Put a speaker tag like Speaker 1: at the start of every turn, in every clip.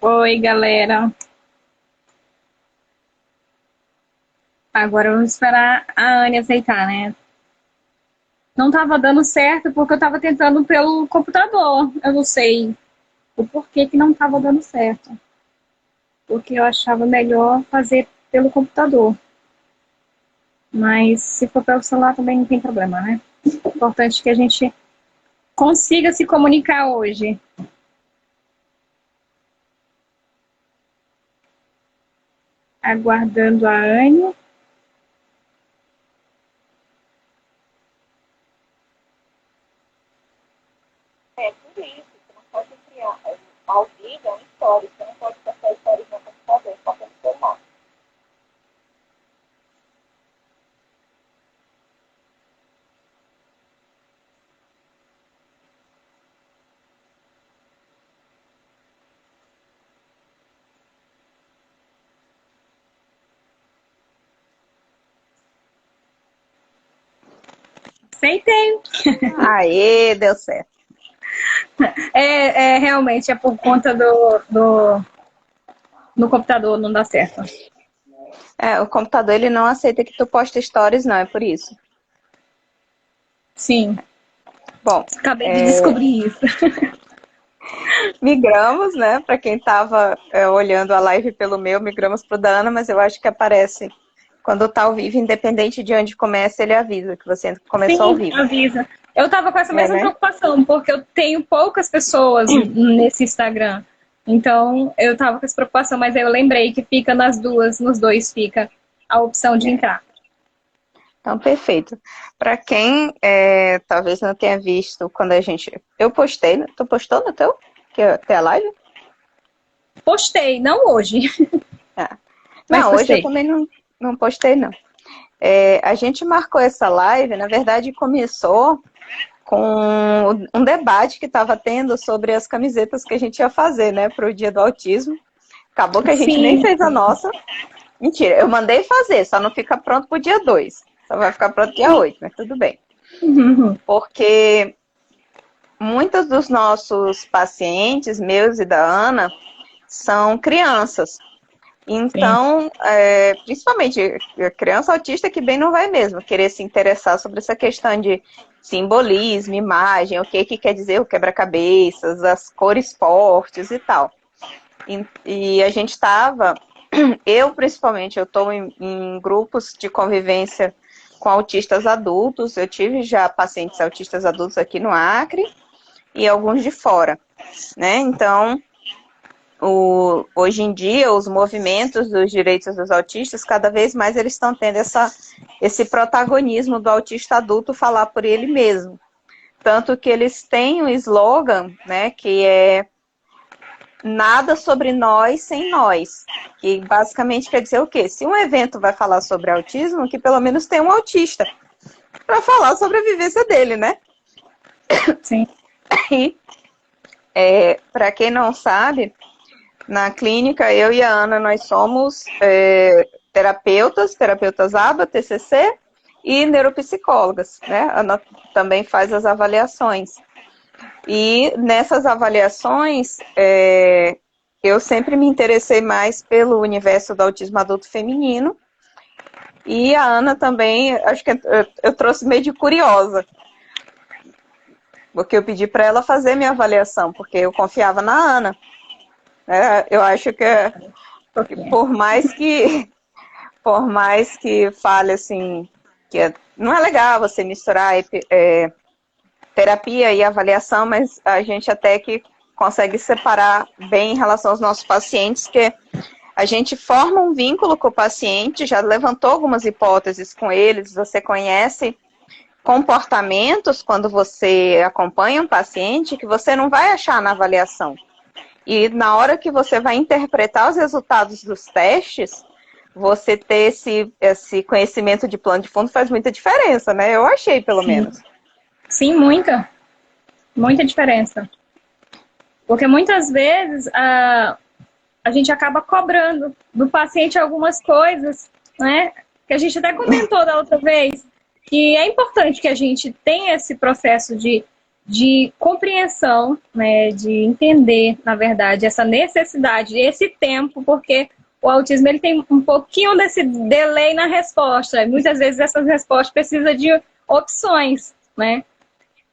Speaker 1: Oi, galera. Agora vamos esperar a Anne aceitar, né? Não tava dando certo porque eu tava tentando pelo computador. Eu não sei o porquê que não tava dando certo. Porque eu achava melhor fazer pelo computador. Mas se for pelo celular também não tem problema, né? O importante é que a gente consiga se comunicar hoje. Aguardando a Anne.
Speaker 2: É, por isso, você não pode criar. Ao vivo é um story, você não pode passar stories no computador, só pelo celular.
Speaker 1: Aceitei.
Speaker 2: Aê, deu certo.
Speaker 1: Realmente é por conta do no computador, não dá certo.
Speaker 2: É, o computador ele não aceita que tu poste stories, não, é por isso.
Speaker 1: Sim,
Speaker 2: Bom,
Speaker 1: acabei de descobrir isso.
Speaker 2: migramos, né? Para quem estava olhando a live pelo meu, migramos pro da Ana, mas eu acho que aparece quando tá ao vivo, independente de onde começa, ele avisa que você começou ao
Speaker 1: Sim,
Speaker 2: vivo.
Speaker 1: avisa. Eu tava com essa
Speaker 2: É,
Speaker 1: mesma
Speaker 2: né?
Speaker 1: preocupação, porque eu tenho poucas pessoas nesse Instagram. Então, eu tava com essa preocupação, mas aí eu lembrei que fica nas duas, nos dois fica a opção de
Speaker 2: É.
Speaker 1: entrar.
Speaker 2: Então, perfeito. Para quem talvez não tenha visto quando a gente. Eu postei, né? Tu postou no teu? Que é a live?
Speaker 1: Postei, não hoje,
Speaker 2: Ah.
Speaker 1: mas
Speaker 2: Não, hoje eu
Speaker 1: postei.
Speaker 2: também não postei, não. A gente marcou essa live, na verdade, começou com um debate que estava tendo sobre as camisetas que a gente ia fazer, né, para o Dia do Autismo. Acabou que a gente nem
Speaker 1: Sim,
Speaker 2: fez a nossa. Mentira, eu mandei fazer, só não fica pronto para o dia 2. Só vai ficar pronto dia 8, mas tudo bem.
Speaker 1: uhum.
Speaker 2: Porque muitos dos nossos pacientes, meus e da Ana, são crianças.
Speaker 1: Sim,
Speaker 2: Então, principalmente a criança autista que bem não vai mesmo querer se interessar sobre essa questão de simbolismo, imagem, o que quer dizer o quebra-cabeças, as cores fortes e tal. E a gente estava, eu principalmente, eu estou em grupos de convivência com autistas adultos, eu tive já pacientes autistas adultos aqui no Acre e alguns de fora, né? Então, hoje em dia, os movimentos dos direitos dos autistas, cada vez mais eles estão tendo esse protagonismo do autista adulto falar por ele mesmo. Tanto que eles têm um slogan, né, que é nada sobre nós sem nós. Que basicamente quer dizer o quê? Se um evento vai falar sobre autismo, que pelo menos tem um autista para falar sobre a vivência dele, né?
Speaker 1: sim.
Speaker 2: E, para quem não sabe, na clínica, eu e a Ana, nós somos terapeutas ABA, TCC e neuropsicólogas, né? A Ana também faz as avaliações. E nessas avaliações, eu sempre me interessei mais pelo universo do autismo adulto feminino. E a Ana também, acho que eu trouxe meio de curiosa, porque eu pedi para ela fazer minha avaliação, porque eu confiava na Ana. Eu acho que por mais que fale assim, não é legal você misturar terapia e avaliação, mas a gente até que consegue separar bem em relação aos nossos pacientes, que a gente forma um vínculo com o paciente, já levantou algumas hipóteses com eles, você conhece comportamentos quando você acompanha um paciente que você não vai achar na avaliação. E na hora que você vai interpretar os resultados dos testes, você ter esse conhecimento de plano de fundo faz muita diferença, né? Eu achei, pelo
Speaker 1: Sim,
Speaker 2: menos.
Speaker 1: sim, muita diferença. Porque muitas vezes a gente acaba cobrando do paciente algumas coisas, né? Que a gente até comentou da outra vez, que é importante que a gente tenha esse processo de compreensão, né, de entender, na verdade, essa necessidade, esse tempo, porque o autismo ele tem um pouquinho desse delay na resposta. Muitas vezes essas respostas precisam de opções, né?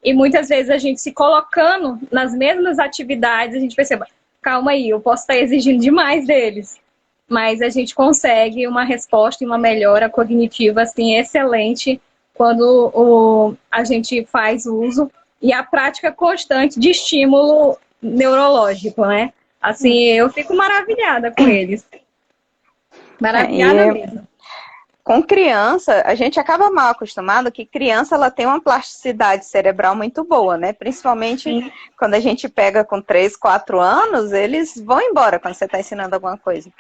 Speaker 1: E muitas vezes a gente se colocando nas mesmas atividades, a gente percebe, calma aí, eu posso estar exigindo demais deles. Mas a gente consegue uma resposta e uma melhora cognitiva assim, excelente quando a gente faz uso e a prática constante de estímulo neurológico, né? Assim, eu fico maravilhada com eles. Maravilhada mesmo.
Speaker 2: Com criança, a gente acaba mal acostumado que criança ela tem uma plasticidade cerebral muito boa, né? Principalmente quando a gente pega com 3, 4 anos, eles vão embora quando você está ensinando alguma coisa.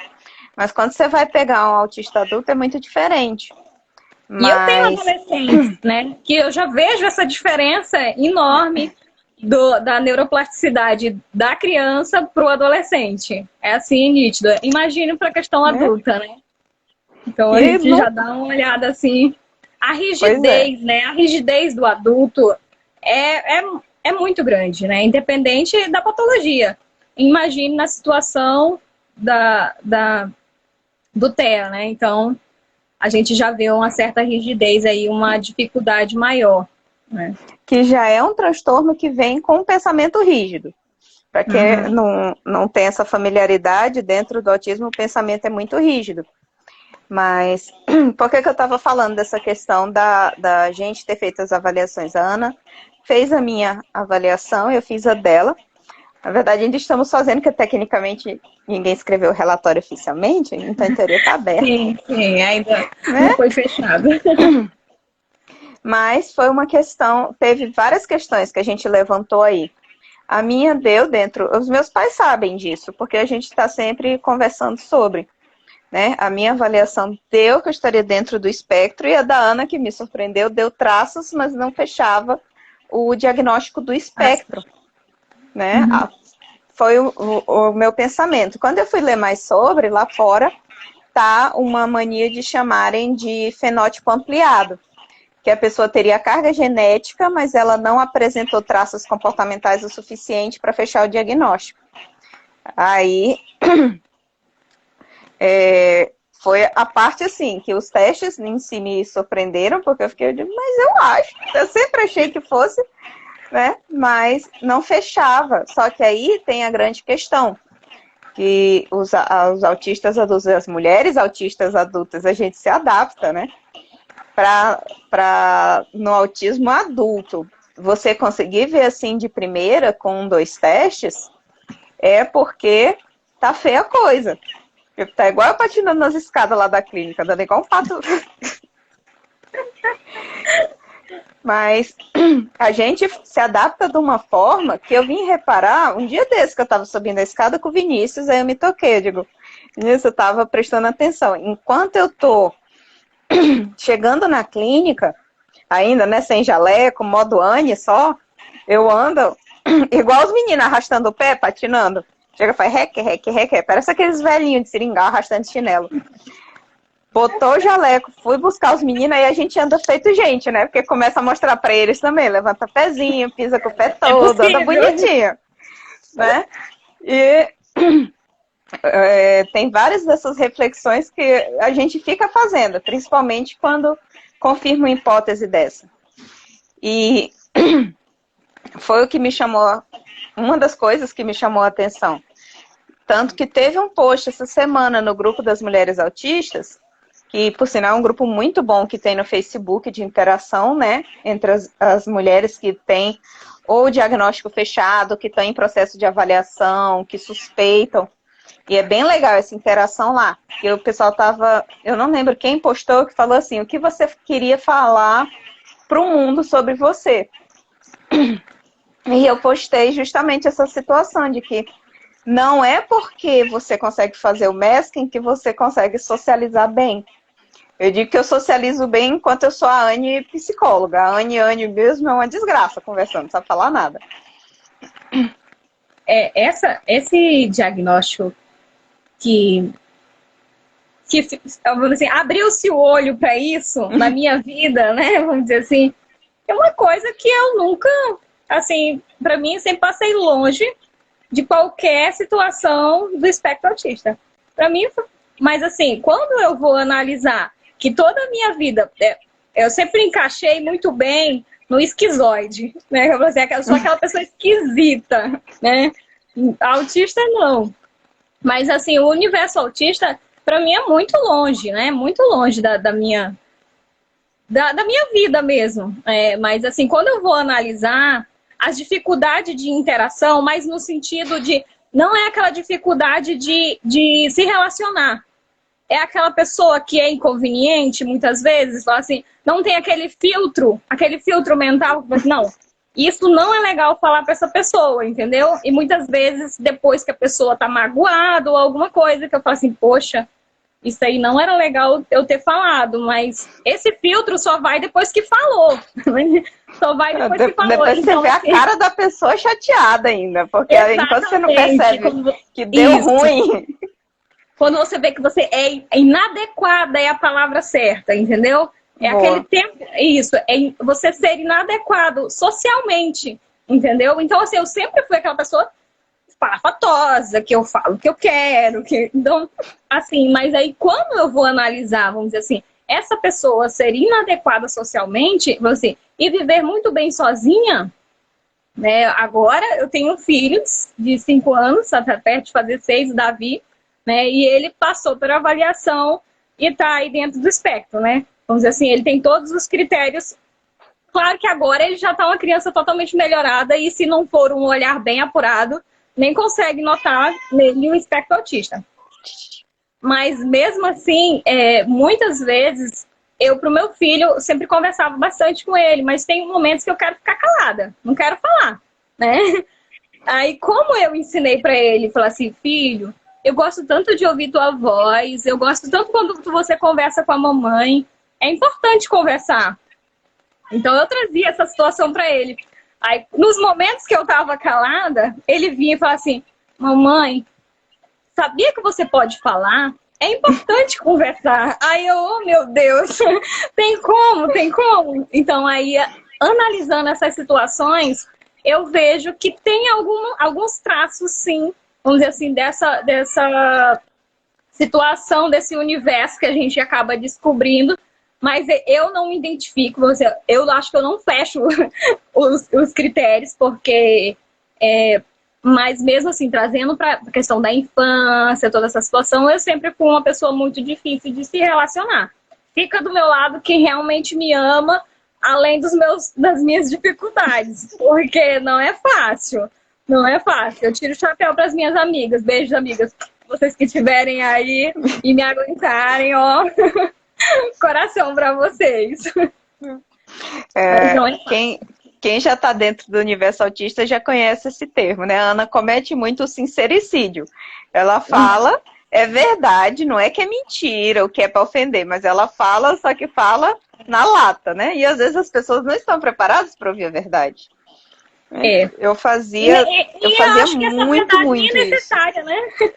Speaker 2: Mas quando você vai pegar um autista adulto é muito diferente.
Speaker 1: E eu tenho adolescentes, né? Que eu já vejo essa diferença enorme da neuroplasticidade da criança para o adolescente. É assim, nítido. Imagine para a questão adulta, né? Então a gente já dá uma olhada assim. A rigidez, né? A rigidez do adulto é muito grande, né? Independente da patologia. Imagine na situação do TEA, né? Então a gente já vê uma certa rigidez aí, uma dificuldade maior. Né?
Speaker 2: Que já é um transtorno que vem com um pensamento rígido. Para quem não tem essa familiaridade, dentro do autismo o pensamento é muito rígido. Mas por que eu estava falando dessa questão da gente ter feito as avaliações? A Ana fez a minha avaliação, eu fiz a dela. Na verdade, ainda estamos fazendo, porque tecnicamente ninguém escreveu o relatório oficialmente, então em teoria está aberto.
Speaker 1: Sim, ainda não foi fechado.
Speaker 2: Mas foi uma questão, teve várias questões que a gente levantou aí. A minha deu dentro, os meus pais sabem disso, porque a gente está sempre conversando sobre. Né? A minha avaliação deu que eu estaria dentro do espectro, e a da Ana, que me surpreendeu, deu traços, mas não fechava o diagnóstico do espectro. Né? Foi o meu pensamento. Quando eu fui ler mais sobre, lá fora, tá uma mania de chamarem de fenótipo ampliado, que a pessoa teria carga genética, mas ela não apresentou traços comportamentais o suficiente para fechar o diagnóstico. Aí, foi a parte assim, que os testes em si me surpreenderam, porque eu fiquei, mas eu acho, eu sempre achei que fosse, né? Mas não fechava. Só que aí tem a grande questão, que os autistas adultos, as mulheres autistas adultas, a gente se adapta, né? No autismo adulto, você conseguir ver assim de primeira com 2 testes, é porque tá feia a coisa. Tá igual eu patinando nas escadas lá da clínica, dando igual um pato. Mas a gente se adapta de uma forma que eu vim reparar, um dia desse que eu tava subindo a escada com o Vinícius, aí eu me toquei, eu digo, Vinícius, eu tava prestando atenção. Enquanto eu tô chegando na clínica, ainda, né, sem jaleco, modo Anne só, eu ando igual os meninos arrastando o pé, patinando. Chega e faz rec, parece aqueles velhinhos de seringal arrastando chinelo. Botou o jaleco, fui buscar os meninos, aí a gente anda feito gente, né? Porque começa a mostrar pra eles também, levanta pezinho, pisa com o pé todo, anda bonitinho. Né? E tem várias dessas reflexões que a gente fica fazendo, principalmente quando confirma uma hipótese dessa. E foi o que me chamou, uma das coisas que me chamou a atenção. Tanto que teve um post essa semana no grupo das mulheres autistas, que por sinal é um grupo muito bom que tem no Facebook de interação, né, entre as mulheres que têm ou diagnóstico fechado, que estão em processo de avaliação, que suspeitam. E é bem legal essa interação lá. Porque o pessoal tava, eu não lembro quem postou, que falou assim, o que você queria falar para o mundo sobre você? E eu postei justamente essa situação de que não é porque você consegue fazer o masking que você consegue socializar bem. Eu digo que eu socializo bem enquanto eu sou a Anne psicóloga. A Anne mesmo é uma desgraça conversando, não sabe falar nada.
Speaker 1: Esse diagnóstico que vamos dizer, abriu-se o olho para isso na minha vida, né? Vamos dizer assim, é uma coisa que eu nunca assim, para mim, sempre passei longe de qualquer situação do espectro autista. Para mim, mas assim, quando eu vou analisar que toda a minha vida, eu sempre encaixei muito bem no esquizoide, né? Eu sou aquela pessoa esquisita, né? Autista não. Mas assim, o universo autista, para mim, é muito longe, né? Muito longe da minha vida mesmo. Mas assim, quando eu vou analisar as dificuldades de interação, mas no sentido de não é aquela dificuldade de se relacionar. É aquela pessoa que é inconveniente, muitas vezes, fala assim, não tem aquele filtro mental, não, isso não é legal falar para essa pessoa, entendeu? E muitas vezes, depois que a pessoa tá magoada ou alguma coisa, que eu falo assim, poxa, isso aí não era legal eu ter falado, mas esse filtro só vai depois que falou. Só vai depois que falou.
Speaker 2: Depois
Speaker 1: então,
Speaker 2: você vê
Speaker 1: assim,
Speaker 2: a cara da pessoa chateada ainda, porque enquanto você não percebe que deu
Speaker 1: isso.
Speaker 2: ruim.
Speaker 1: Quando você vê que você é inadequada, é a palavra certa, entendeu? É
Speaker 2: Boa.
Speaker 1: aquele tempo, isso, é você ser inadequado socialmente, entendeu? Então, assim, eu sempre fui aquela pessoa espalhafatosa, que eu falo o que eu quero, então, assim, mas aí quando eu vou analisar, vamos dizer assim, essa pessoa ser inadequada socialmente, assim, e viver muito bem sozinha, né? Agora eu tenho filhos de 5 anos, até perto de fazer 6, o Davi, né? E ele passou por avaliação e está aí dentro do espectro, né? Vamos dizer assim, ele tem todos os critérios. Claro que agora ele já está uma criança totalmente melhorada e se não for um olhar bem apurado, nem consegue notar nele o espectro autista. Mas mesmo assim, muitas vezes, eu pro meu filho sempre conversava bastante com ele, mas tem momentos que eu quero ficar calada, não quero falar, né? Aí como eu ensinei para ele, falar assim, filho, eu gosto tanto de ouvir tua voz, eu gosto tanto quando você conversa com a mamãe, é importante conversar. Então eu trazia essa situação para ele. Aí, nos momentos que eu estava calada, ele vinha e falava assim, mamãe, sabia que você pode falar? É importante conversar. Aí eu, oh meu Deus, tem como? Então aí, analisando essas situações, eu vejo que tem alguns traços, sim, vamos dizer assim, dessa situação, desse universo que a gente acaba descobrindo, mas eu não me identifico, eu acho que eu não fecho os critérios, porque, mas mesmo assim, trazendo para a questão da infância, toda essa situação, eu sempre fui uma pessoa muito difícil de se relacionar. Fica do meu lado quem realmente me ama, além das minhas dificuldades, porque não é fácil. Não é fácil. Eu tiro o chapéu para as minhas amigas. Beijos, amigas. Vocês que estiverem aí e me aguentarem, ó. Coração para vocês.
Speaker 2: Quem já está dentro do universo autista já conhece esse termo, né? A Ana comete muito o sincericídio. Ela fala, é verdade, não é que é mentira, o que é para ofender, mas ela fala, só que fala na lata, né? E às vezes as pessoas não estão preparadas para ouvir a verdade. Eu fazia
Speaker 1: eu acho que essa verdade
Speaker 2: muito
Speaker 1: nem é necessária, isso.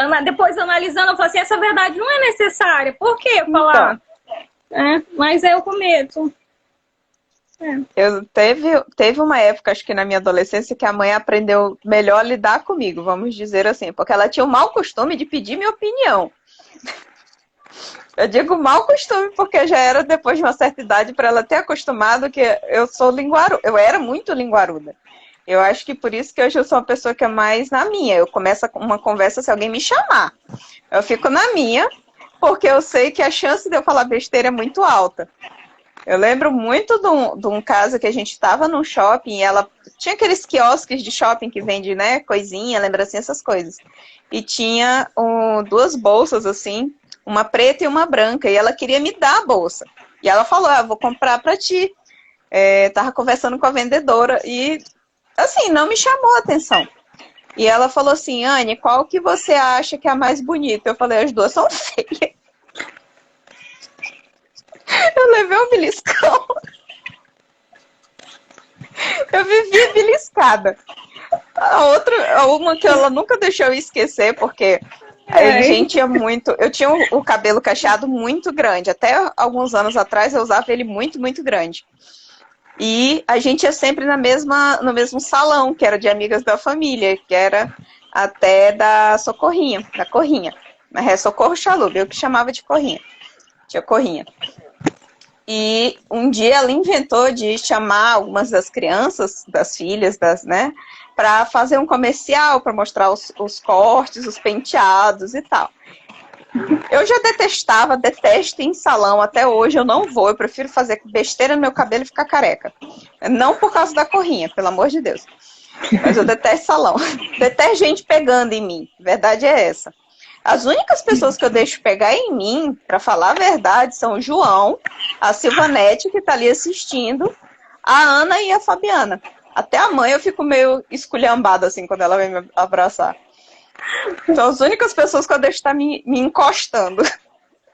Speaker 1: Né? Depois analisando, eu falo assim, essa verdade não é necessária. Por que falar? Então. Mas eu cometo.
Speaker 2: Teve uma época, acho que na minha adolescência, que a mãe aprendeu melhor a lidar comigo, vamos dizer assim, porque ela tinha o mau costume de pedir minha opinião. Eu digo mau costume porque já era depois de uma certa idade para ela ter acostumado que eu era muito linguaruda. Eu acho que por isso que hoje eu sou uma pessoa que é mais na minha. Eu começo uma conversa se alguém me chamar. Eu fico na minha, porque eu sei que a chance de eu falar besteira é muito alta. Eu lembro muito de um caso que a gente estava num shopping e ela tinha aqueles quiosques de shopping que vende, né, coisinha, lembrancinha, essas coisas. E tinha 2 bolsas assim, uma preta e uma branca, e ela queria me dar a bolsa. E ela falou, vou comprar pra ti. Tava conversando com a vendedora e, assim, não me chamou a atenção. E ela falou assim, Anne, qual que você acha que é a mais bonita? Eu falei, as 2 são feias. Eu levei um beliscão. Eu vivi beliscada. Uma que ela nunca deixou eu esquecer, porque a gente tinha muito... Eu tinha o cabelo cacheado muito grande. Até alguns anos atrás eu usava ele muito, muito grande. E a gente ia sempre no mesmo salão, que era de amigas da família, que era até da Socorrinha, da Corrinha. Mas é Socorro Chalub, eu que chamava de Corrinha. Tia Corrinha. E um dia ela inventou de chamar algumas das crianças, das filhas, né, para fazer um comercial, para mostrar os cortes, os penteados e tal. Eu já detesto ir em salão, até hoje eu não vou, eu prefiro fazer besteira no meu cabelo e ficar careca. Não por causa da Corrinha, pelo amor de Deus. Mas eu detesto salão. Detesto gente pegando em mim, a verdade é essa. As únicas pessoas que eu deixo pegar em mim, para falar a verdade, são o João, a Silvanete, que está ali assistindo, a Ana e a Fabiana. Até a mãe eu fico meio esculhambada, assim, quando ela vem me abraçar. São as únicas pessoas que eu deixo estar me encostando.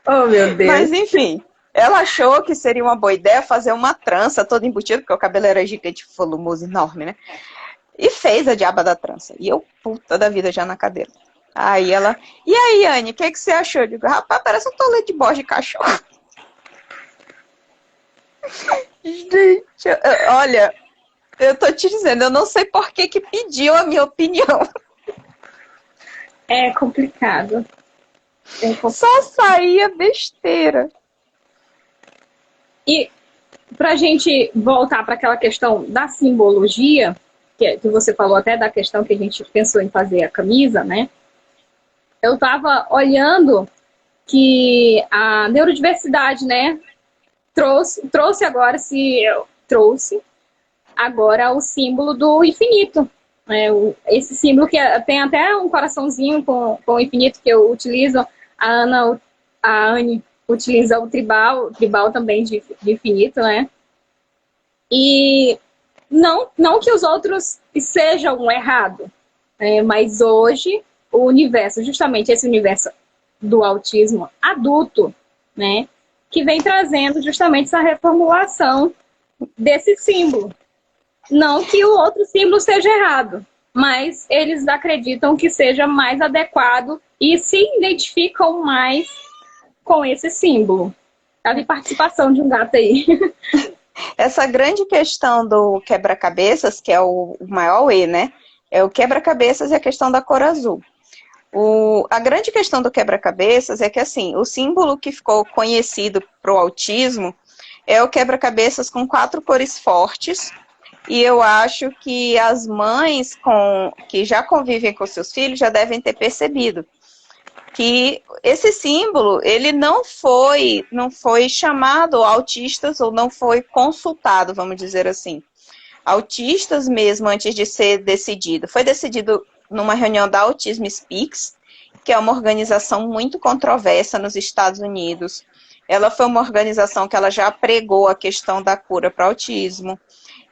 Speaker 1: Oh, meu Deus.
Speaker 2: Mas, enfim, ela achou que seria uma boa ideia fazer uma trança toda embutida, porque o cabelo era gigante, volumoso, enorme, né? E fez a diaba da trança. E eu, puta da vida, já na cadeira. Aí ela, e aí, Anne, o que você achou? Eu digo, rapaz, parece um tolete de bosta de cachorro. Gente, olha, eu tô te dizendo, eu não sei por que pediu a minha opinião.
Speaker 1: É complicado.
Speaker 2: Só saía besteira.
Speaker 1: E pra gente voltar para aquela questão da simbologia, que você falou até da questão que a gente pensou em fazer a camisa, né? Eu estava olhando que a neurodiversidade, né, trouxe agora o símbolo do infinito. Né? Esse símbolo que tem até um coraçãozinho com o infinito que eu utilizo. A Anne utiliza o tribal também de infinito, né? E não que os outros sejam errados, né? Mas hoje o universo, justamente esse universo do autismo adulto, né, que vem trazendo justamente essa reformulação desse símbolo. Não que o outro símbolo seja errado, mas eles acreditam que seja mais adequado e se identificam mais com esse símbolo. Teve participação de um gato aí.
Speaker 2: Essa grande questão do quebra-cabeças, que é o maior E, né? É o quebra-cabeças e a questão da cor azul. A grande questão do quebra-cabeças é que, assim, o símbolo que ficou conhecido para o autismo é o quebra-cabeças com 4 cores fortes, e eu acho que as mães que já convivem com seus filhos já devem ter percebido que esse símbolo, ele não foi chamado autistas ou não foi consultado, vamos dizer assim. Autistas mesmo, antes de ser decidido. Foi decidido numa reunião da Autism Speaks, que é uma organização muito controversa nos Estados Unidos. Ela foi uma organização que ela já pregou a questão da cura para autismo.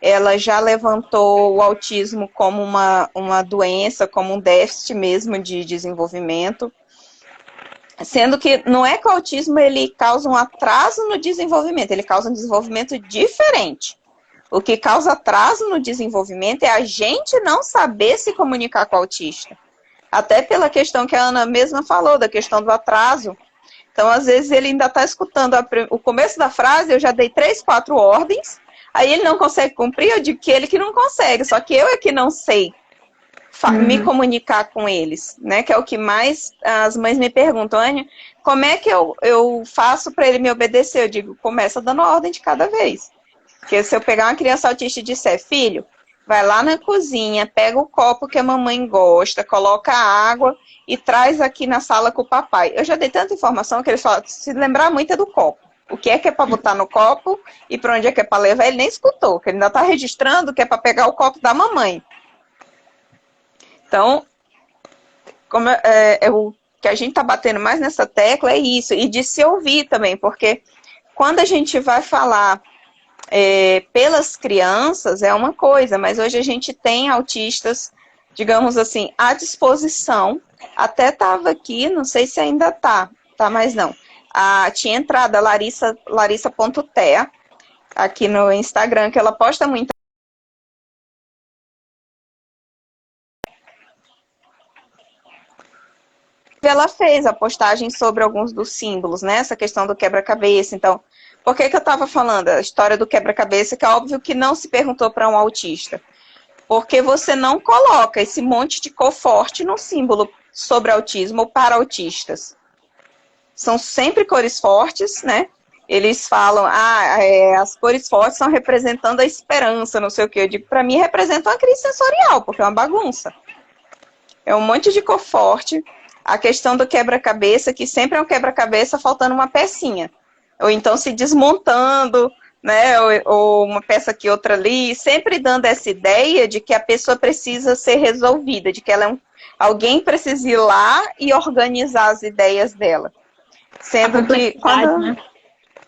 Speaker 2: Ela já levantou o autismo como uma doença, como um déficit mesmo de desenvolvimento. Sendo que não é que o autismo ele causa um atraso no desenvolvimento, ele causa um desenvolvimento diferente. O que causa atraso no desenvolvimento é a gente não saber se comunicar com o autista. Até pela questão que a Ana mesma falou, da questão do atraso. Então, às vezes, ele ainda está escutando o começo da frase, eu já dei 3, 4 ordens, aí ele não consegue cumprir, eu digo que ele que não consegue, só que eu é que não sei me comunicar com eles, né? Que é o que mais as mães me perguntam, Anne, como é que eu faço para ele me obedecer? Eu digo, começa dando ordem de cada vez. Porque se eu pegar uma criança autista e disser, filho, vai lá na cozinha, pega o copo que a mamãe gosta, coloca a água e traz aqui na sala com o papai. Eu já dei tanta informação que ele só se lembrar muito é do copo. O que é para botar no copo e para onde é que é para levar, ele nem escutou, que ele ainda está registrando que é para pegar o copo da mamãe. Então, o que a gente está batendo mais nessa tecla é isso, e de se ouvir também, porque quando a gente vai falar pelas crianças é uma coisa, mas hoje a gente tem autistas, digamos assim, à disposição. Até estava aqui, não sei se ainda tá mais não. Tinha entrado a Larissa.tea aqui no Instagram, que ela posta muito. Ela fez a postagem sobre alguns dos símbolos, né? Essa questão do quebra-cabeça. Então, Por que que eu estava falando a história do quebra-cabeça, que é óbvio que não se perguntou para um autista? Porque você não coloca esse monte de cor forte no símbolo sobre autismo ou para autistas. São sempre cores fortes, né? Eles falam, as cores fortes estão representando a esperança, não sei o quê. Eu digo, para mim representa uma crise sensorial, porque é uma bagunça. É um monte de cor forte. A questão do quebra-cabeça, que sempre é um quebra-cabeça faltando uma pecinha. Ou então se desmontando, né? Ou uma peça aqui, outra ali. Sempre dando essa ideia de que a pessoa precisa ser resolvida, de que ela alguém precisa ir lá e organizar as ideias dela. Sendo que quando...
Speaker 1: né?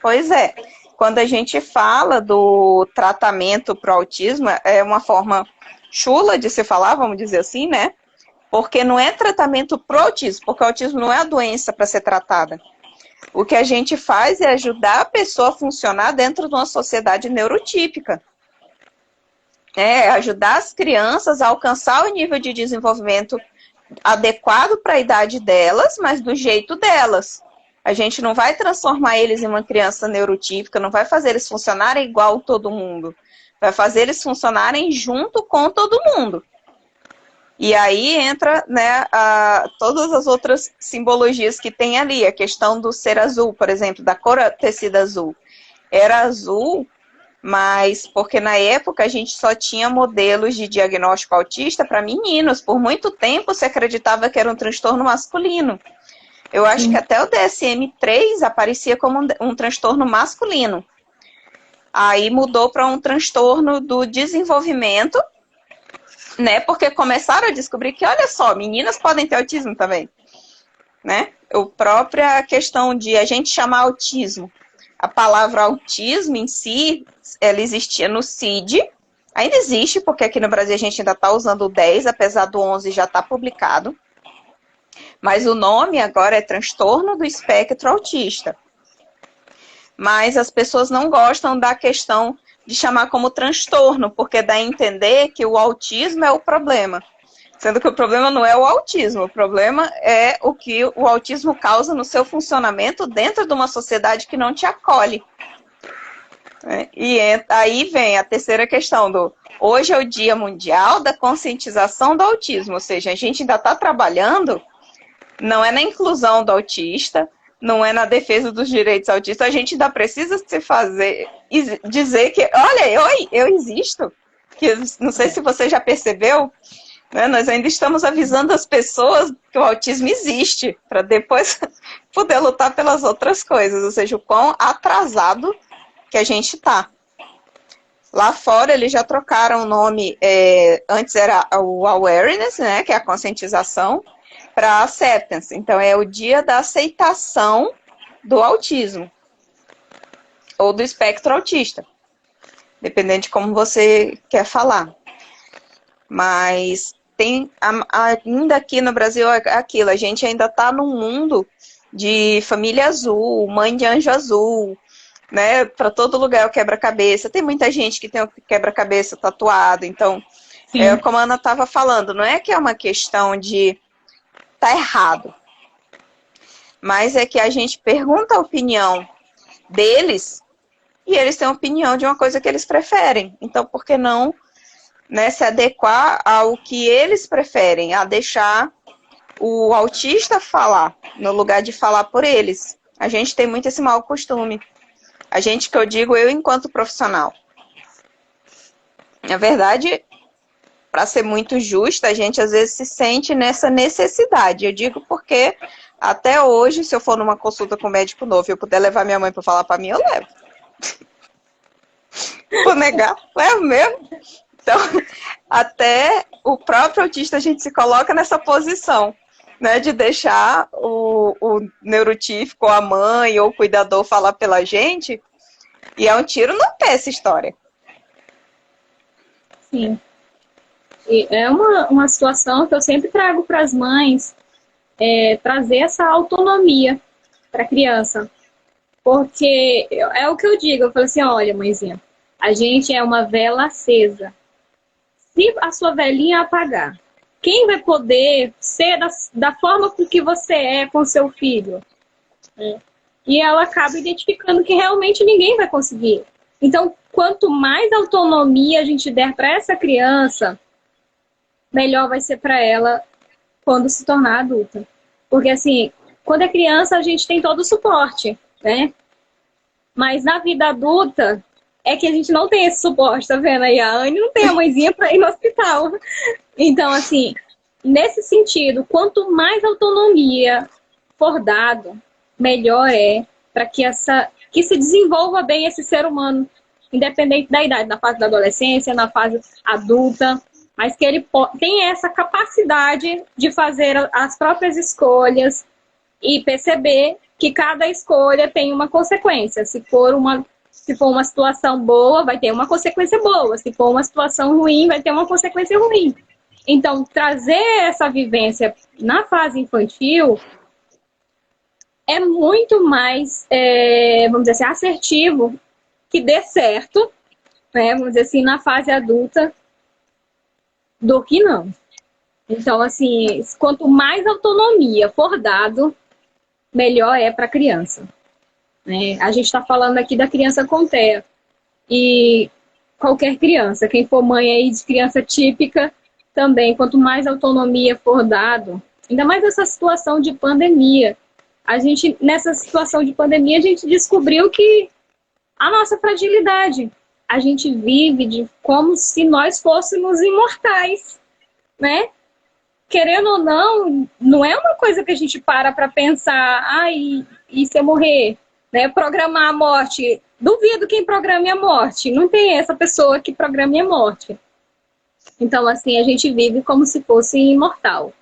Speaker 2: Pois é. Quando a gente fala do tratamento para o autismo, é uma forma chula de se falar, vamos dizer assim, né? Porque não é tratamento pro autismo, porque o autismo não é a doença para ser tratada. O que a gente faz é ajudar a pessoa a funcionar dentro de uma sociedade neurotípica. Ajudar as crianças a alcançar o nível de desenvolvimento adequado para a idade delas, mas do jeito delas. A gente não vai transformar eles em uma criança neurotípica, não vai fazer eles funcionarem igual todo mundo. Vai fazer eles funcionarem junto com todo mundo. E aí entra, né, todas as outras simbologias que tem ali. A questão do ser azul, por exemplo, da cor tecido azul. Era azul, mas porque na época a gente só tinha modelos de diagnóstico autista para meninos. Por muito tempo se acreditava que era um transtorno masculino. Eu acho que até o DSM-3 aparecia como um transtorno masculino. Aí mudou para um transtorno do desenvolvimento, né? Porque começaram a descobrir que, olha só, meninas podem ter autismo também, né? A própria questão de a gente chamar autismo, a palavra autismo em si, ela existia no CID, ainda existe, porque aqui no Brasil a gente ainda está usando o 10, apesar do 11 já estar publicado, mas o nome agora é transtorno do espectro autista. Mas as pessoas não gostam da questão de chamar como transtorno, porque dá a entender que o autismo é o problema. Sendo que o problema não é o autismo, o problema é o que o autismo causa no seu funcionamento dentro de uma sociedade que não te acolhe. E aí vem a terceira questão do... Hoje é o Dia Mundial da Conscientização do Autismo, ou seja, a gente ainda está trabalhando, não é na inclusão do autista, não é na defesa dos direitos autistas, a gente ainda precisa se fazer, dizer que, olha, eu existo, que não sei se você já percebeu, né, nós ainda estamos avisando as pessoas que o autismo existe, para depois poder lutar pelas outras coisas, ou seja, o quão atrasado que a gente está. Lá fora eles já trocaram o nome, antes era o awareness, né, que é a conscientização, para acceptance. Então, é o dia da aceitação do autismo. Ou do espectro autista. Dependendo de como você quer falar. Mas tem ainda aqui no Brasil aquilo. A gente ainda está num mundo de família azul, mãe de anjo azul, né? Para todo lugar é o quebra-cabeça. Tem muita gente que tem o quebra-cabeça tatuado. Então, como a Ana estava falando, não é que é uma questão de tá errado. Mas é que a gente pergunta a opinião deles e eles têm a opinião de uma coisa que eles preferem. Então, por que não, né, se adequar ao que eles preferem, a deixar o autista falar, no lugar de falar por eles? A gente tem muito esse mau costume. A gente, que eu digo, eu enquanto profissional. Na verdade, para ser muito justa, a gente às vezes se sente nessa necessidade. Eu digo porque até hoje, se eu for numa consulta com um médico novo e eu puder levar minha mãe para falar para mim, eu levo. Vou negar, levo mesmo. Então, até o próprio autista a gente se coloca nessa posição, né, de deixar o neurotípico, a mãe ou o cuidador falar pela gente, e é um tiro no pé essa história.
Speaker 1: Sim. E é uma situação que eu sempre trago para as mães, trazer essa autonomia para a criança. Porque é o que eu digo, eu falo assim, olha, mãezinha, a gente é uma vela acesa. Se a sua velhinha apagar, quem vai poder ser da forma que você é com seu filho? e ela acaba identificando que realmente ninguém vai conseguir. Então, quanto mais autonomia a gente der para essa criança, melhor vai ser para ela quando se tornar adulta. Porque, assim, quando é criança, a gente tem todo o suporte, né? Mas na vida adulta, é que a gente não tem esse suporte, tá vendo aí? A Anne não tem a mãezinha para ir no hospital. Então, assim, nesse sentido, quanto mais autonomia for dado, melhor é para que se desenvolva bem esse ser humano, independente da idade, na fase da adolescência, na fase adulta, mas que ele tenha essa capacidade de fazer as próprias escolhas e perceber que cada escolha tem uma consequência. Se for uma situação boa, vai ter uma consequência boa. Se for uma situação ruim, vai ter uma consequência ruim. Então, trazer essa vivência na fase infantil é muito mais, vamos dizer assim, assertivo que dê certo, né, vamos dizer assim, na fase adulta, do que não. Então, assim, quanto mais autonomia for dado, melhor é para a criança. Né? A gente está falando aqui da criança com TEA. E qualquer criança, quem for mãe aí de criança típica, também, quanto mais autonomia for dado, ainda mais nessa situação de pandemia. Nessa situação de pandemia, a gente descobriu que a nossa fragilidade. A gente vive como se nós fôssemos imortais, né? Querendo ou não, não é uma coisa que a gente para pensar, e se eu morrer? Né? Programar a morte. Duvido quem programe a morte. Não tem essa pessoa que programe a morte. Então, assim, a gente vive como se fosse imortal.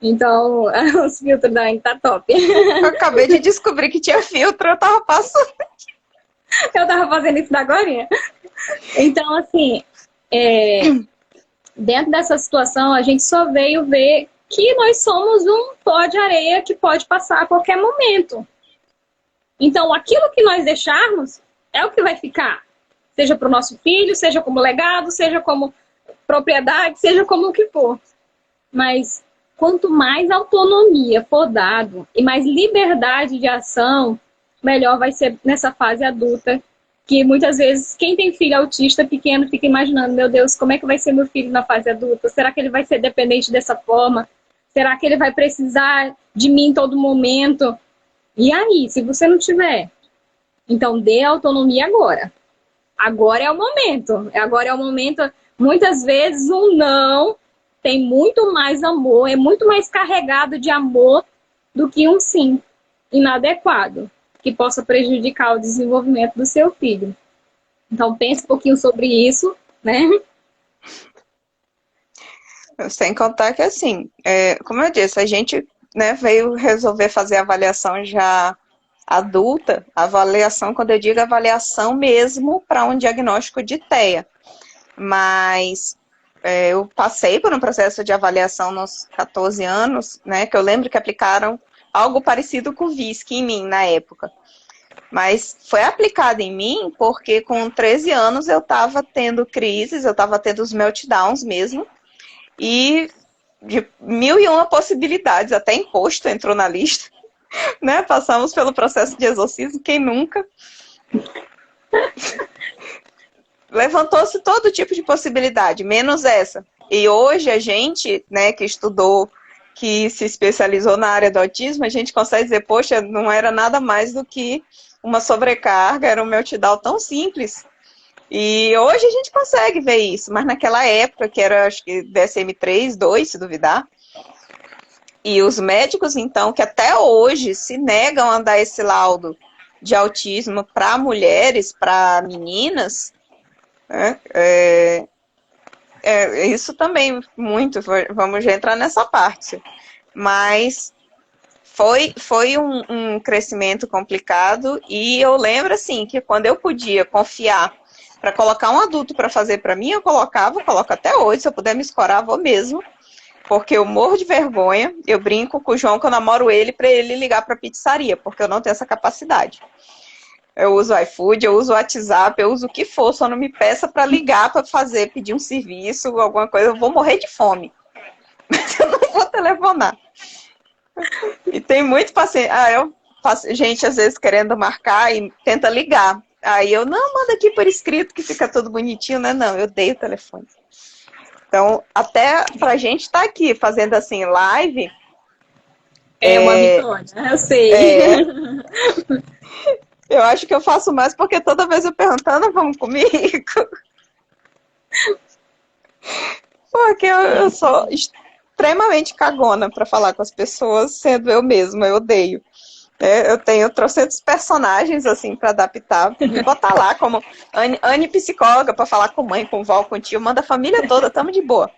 Speaker 1: Então, os filtros da Anne tá top.
Speaker 2: Eu acabei de descobrir que tinha filtro, eu tava passando.
Speaker 1: Eu tava fazendo isso da agorinha. Então, assim, dentro dessa situação, a gente só veio ver que nós somos um pó de areia que pode passar a qualquer momento. Então, aquilo que nós deixarmos é o que vai ficar. Seja para o nosso filho, seja como legado, seja como propriedade, seja como o que for. Mas quanto mais autonomia for dado e mais liberdade de ação, melhor vai ser nessa fase adulta, que muitas vezes quem tem filho autista pequeno fica imaginando, meu Deus, como é que vai ser meu filho na fase adulta? Será que ele vai ser dependente dessa forma? Será que ele vai precisar de mim em todo momento? E aí, se você não tiver? Então, dê autonomia agora. Agora é o momento. Agora é o momento. Muitas vezes, um não tem muito mais amor, é muito mais carregado de amor do que um sim inadequado, que possa prejudicar o desenvolvimento do seu filho. Então, pense um pouquinho sobre isso, né?
Speaker 2: Sem contar que, assim, como eu disse, a gente, né, veio resolver fazer a avaliação já adulta, avaliação, quando eu digo avaliação mesmo para um diagnóstico de TEA. Mas eu passei por um processo de avaliação nos 14 anos, né, que eu lembro que aplicaram algo parecido com o VISC em mim na época. Mas foi aplicado em mim porque com 13 anos eu estava tendo crises, eu estava tendo os meltdowns mesmo, e de 1001 possibilidades, até imposto entrou na lista, né? Passamos pelo processo de exorcismo, quem nunca? Levantou-se todo tipo de possibilidade, menos essa. E hoje a gente, né, que estudou, que se especializou na área do autismo, a gente consegue dizer, poxa, não era nada mais do que uma sobrecarga, era um meltdown tão simples. E hoje a gente consegue ver isso, mas naquela época, que era, acho que DSM-3, 2, se duvidar, e os médicos, então, que até hoje se negam a dar esse laudo de autismo para mulheres, para meninas, né, isso também, muito, vamos já entrar nessa parte. Mas foi um crescimento complicado, e eu lembro, assim, que quando eu podia confiar para colocar um adulto para fazer para mim, eu coloco até hoje, se eu puder me escorar, vou mesmo, porque eu morro de vergonha, eu brinco com o João que eu namoro ele para ele ligar para a pizzaria, porque eu não tenho essa capacidade. Eu uso iFood, eu uso WhatsApp, eu uso o que for, só não me peça para ligar para pedir um serviço, alguma coisa, eu vou morrer de fome. Mas eu não vou telefonar. E tem muito paciente. gente às vezes querendo marcar e tenta ligar. Aí eu, não, manda aqui por escrito que fica tudo bonitinho, né? Não, eu odeio o telefone. Então, até pra gente estar aqui fazendo assim, live...
Speaker 1: É uma vitória, eu sei.
Speaker 2: É, eu acho que eu faço mais porque toda vez eu perguntando, vamos comigo? Porque eu sou extremamente cagona para falar com as pessoas, sendo eu mesma, eu odeio. Eu tenho trocentos personagens assim para adaptar, me botar lá como Anne psicóloga para falar com mãe, com vó, com tio, manda a família toda, tamo de boa.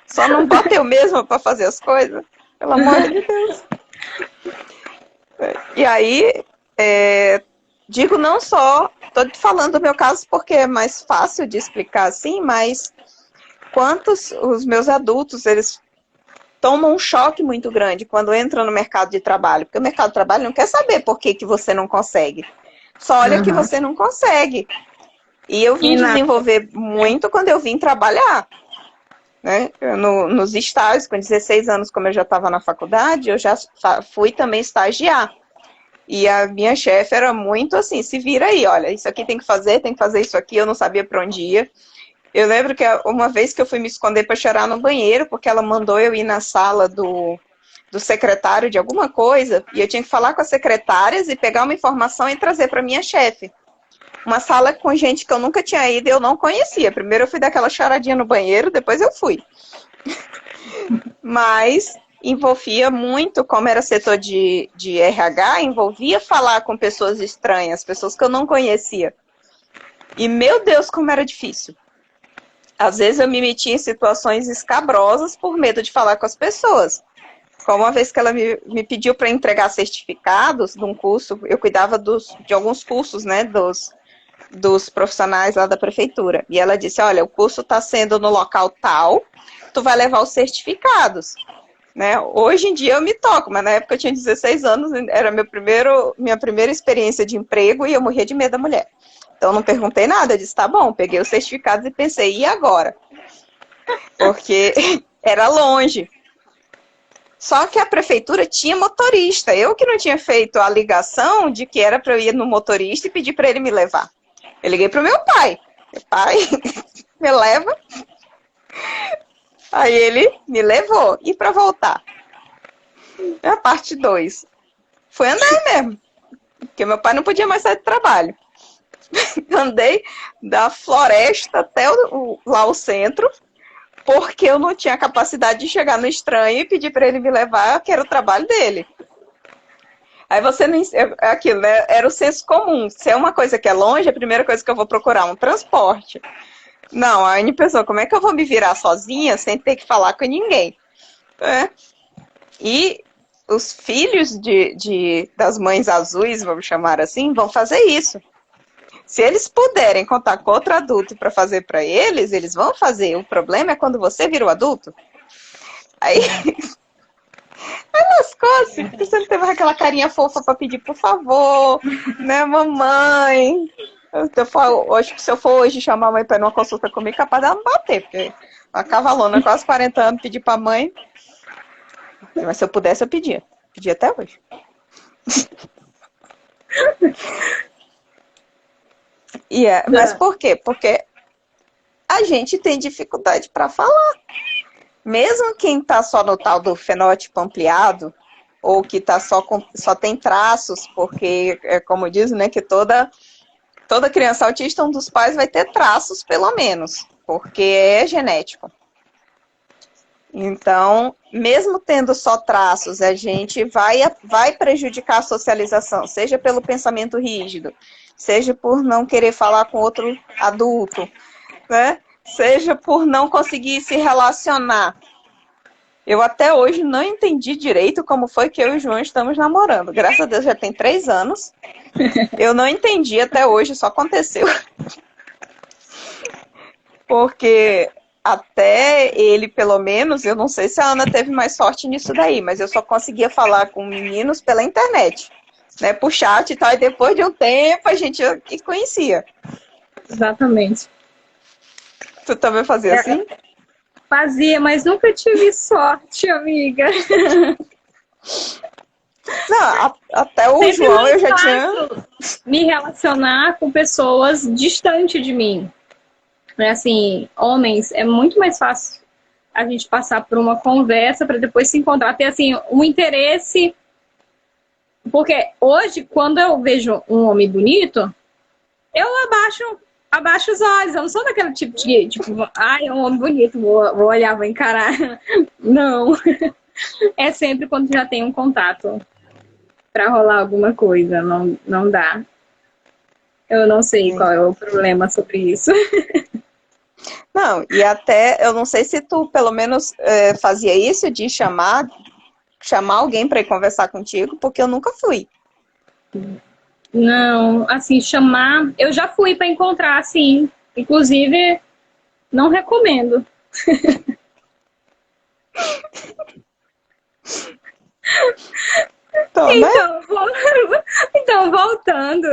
Speaker 2: Só não bota eu mesma para fazer as coisas, pelo amor de Deus. E aí, digo não só, estou falando do meu caso porque é mais fácil de explicar assim, mas quantos os meus adultos, eles tomam um choque muito grande quando entram no mercado de trabalho, porque o mercado de trabalho não quer saber por que você não consegue, só olha que você não consegue. E eu vim desenvolver muito quando eu vim trabalhar, né? Nos estágios, com 16 anos, como eu já estava na faculdade, eu já fui também estagiar. E a minha chefe era muito assim, se vira aí, olha, isso aqui tem que fazer isso aqui, eu não sabia para onde ia. Eu lembro que uma vez que eu fui me esconder para chorar no banheiro, porque ela mandou eu ir na sala do secretário de alguma coisa, e eu tinha que falar com as secretárias e pegar uma informação e trazer para minha chefe. Uma sala com gente que eu nunca tinha ido e eu não conhecia. Primeiro eu fui dar aquela choradinha no banheiro, depois eu fui. Mas envolvia muito, como era setor de RH, envolvia falar com pessoas estranhas, pessoas que eu não conhecia. E, meu Deus, como era difícil. Às vezes eu me metia em situações escabrosas por medo de falar com as pessoas. Como uma vez que ela me pediu para entregar certificados de um curso, eu cuidava de alguns cursos, né, dos profissionais lá da prefeitura. E ela disse, olha, o curso está sendo no local tal, tu vai levar os certificados. Né? Hoje em dia eu me toco, mas na época eu tinha 16 anos, era minha primeira experiência de emprego e eu morria de medo da mulher. Então não perguntei nada, eu disse, tá bom, peguei os certificados e pensei, e agora? Porque era longe. Só que a prefeitura tinha motorista, eu que não tinha feito a ligação de que era para eu ir no motorista e pedir para ele me levar. Eu liguei para o meu pai, me leva. Aí ele me levou. E para voltar? É a parte 2. Foi andar mesmo. Porque meu pai não podia mais sair do trabalho. Andei da floresta até lá o centro, porque eu não tinha capacidade de chegar no estranho e pedir para ele me levar, que era o trabalho dele. Aí você não... É aquilo, né? Era o senso comum. Se é uma coisa que é longe, a primeira coisa que eu vou procurar é um transporte. Não, a Anne pensou, como é que eu vou me virar sozinha sem ter que falar com ninguém? E os filhos das mães azuis, vamos chamar assim, vão fazer isso. Se eles puderem contar com outro adulto para fazer para eles, eles vão fazer. O problema é quando você vira o adulto. Aí lascou-se, porque você não teve aquela carinha fofa para pedir, por favor, né, mamãe? Se eu for hoje chamar a mãe para ir numa consulta comigo, capaz dela me bater, porque a cavalona, quase 40 anos, pedir para a mãe. Mas se eu pudesse, eu pedia. Pedia até hoje. Mas por quê? Porque a gente tem dificuldade para falar. Mesmo quem está só no tal do fenótipo ampliado, ou que tá só tem traços, porque, como diz, né, que toda criança autista, um dos pais vai ter traços, pelo menos, porque é genético. Então, mesmo tendo só traços, a gente vai prejudicar a socialização, seja pelo pensamento rígido, seja por não querer falar com outro adulto, né? Seja por não conseguir se relacionar. Eu até hoje não entendi direito como foi que eu e o João estamos namorando. Graças a Deus já tem 3 anos. Eu não entendi até hoje, só aconteceu. Porque até ele, pelo menos, eu não sei se a Ana teve mais sorte nisso daí, mas eu só conseguia falar com meninos pela internet, né, por chat e tal, e depois de um tempo a gente conhecia.
Speaker 1: Exatamente.
Speaker 2: Tu também fazia assim?
Speaker 1: Fazia, mas nunca tive sorte, amiga.
Speaker 2: Não, até o
Speaker 1: Sempre
Speaker 2: João eu
Speaker 1: mais
Speaker 2: já tinha.
Speaker 1: fácil me relacionar com pessoas distantes de mim. Né? Assim, homens, é muito mais fácil a gente passar por uma conversa para depois se encontrar, ter assim um interesse, porque hoje quando eu vejo um homem bonito, eu abaixo os olhos. Eu não sou daquele tipo de tipo, ai, é um homem bonito, vou olhar, vou encarar. Não, é sempre quando já tem um contato para rolar alguma coisa, não dá. Eu não sei qual é o problema sobre isso.
Speaker 2: Não, e até, eu não sei se tu pelo menos fazia isso de chamar alguém para ir conversar contigo, porque eu nunca fui.
Speaker 1: Não, assim, chamar. Eu já fui para encontrar, assim. Inclusive, não recomendo.
Speaker 2: Então, né?
Speaker 1: Então, voltando.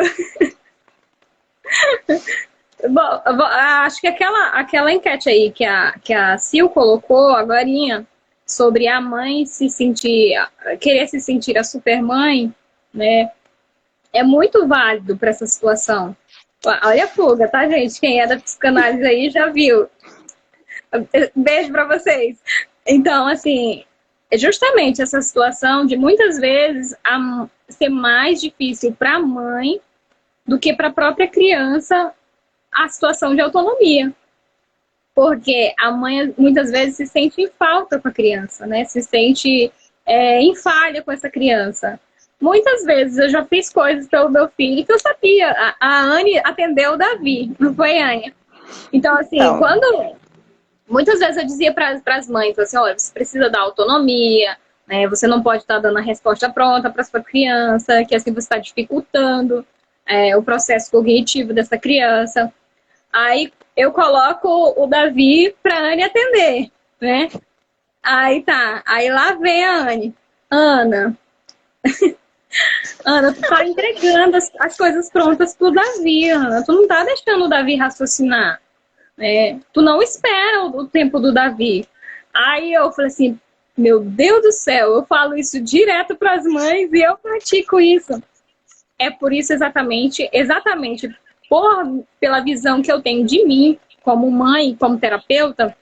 Speaker 1: Bom, acho que aquela enquete aí que a Sil colocou agorinha sobre a mãe se sentir, querer se sentir a supermãe, né? É muito válido para essa situação. Olha a fuga, tá, gente? Quem é da psicanálise aí já viu. Beijo para vocês. Então, assim, é justamente essa situação de muitas vezes ser mais difícil para a mãe do que para a própria criança a situação de autonomia. Porque a mãe muitas vezes se sente em falta com a criança, né? Se sente em falha com essa criança. Muitas vezes eu já fiz coisas pelo meu filho que eu sabia. A Anne atendeu o Davi, não foi, Anne? Então, assim, quando muitas vezes eu dizia para as mães, assim, olha, você precisa dar autonomia, né? Você não pode estar dando a resposta pronta para sua criança, que assim você está dificultando o processo cognitivo dessa criança. Aí eu coloco o Davi para a Anne atender, né? Aí tá, aí lá vem a Anne. Ana, tu tá entregando as coisas prontas pro Davi, Ana. Tu não tá deixando o Davi raciocinar. Tu não espera o tempo do Davi. Aí eu falei assim, meu Deus do céu, eu falo isso direto para as mães e eu pratico isso. É por isso exatamente pela visão que eu tenho de mim, como mãe, como terapeuta,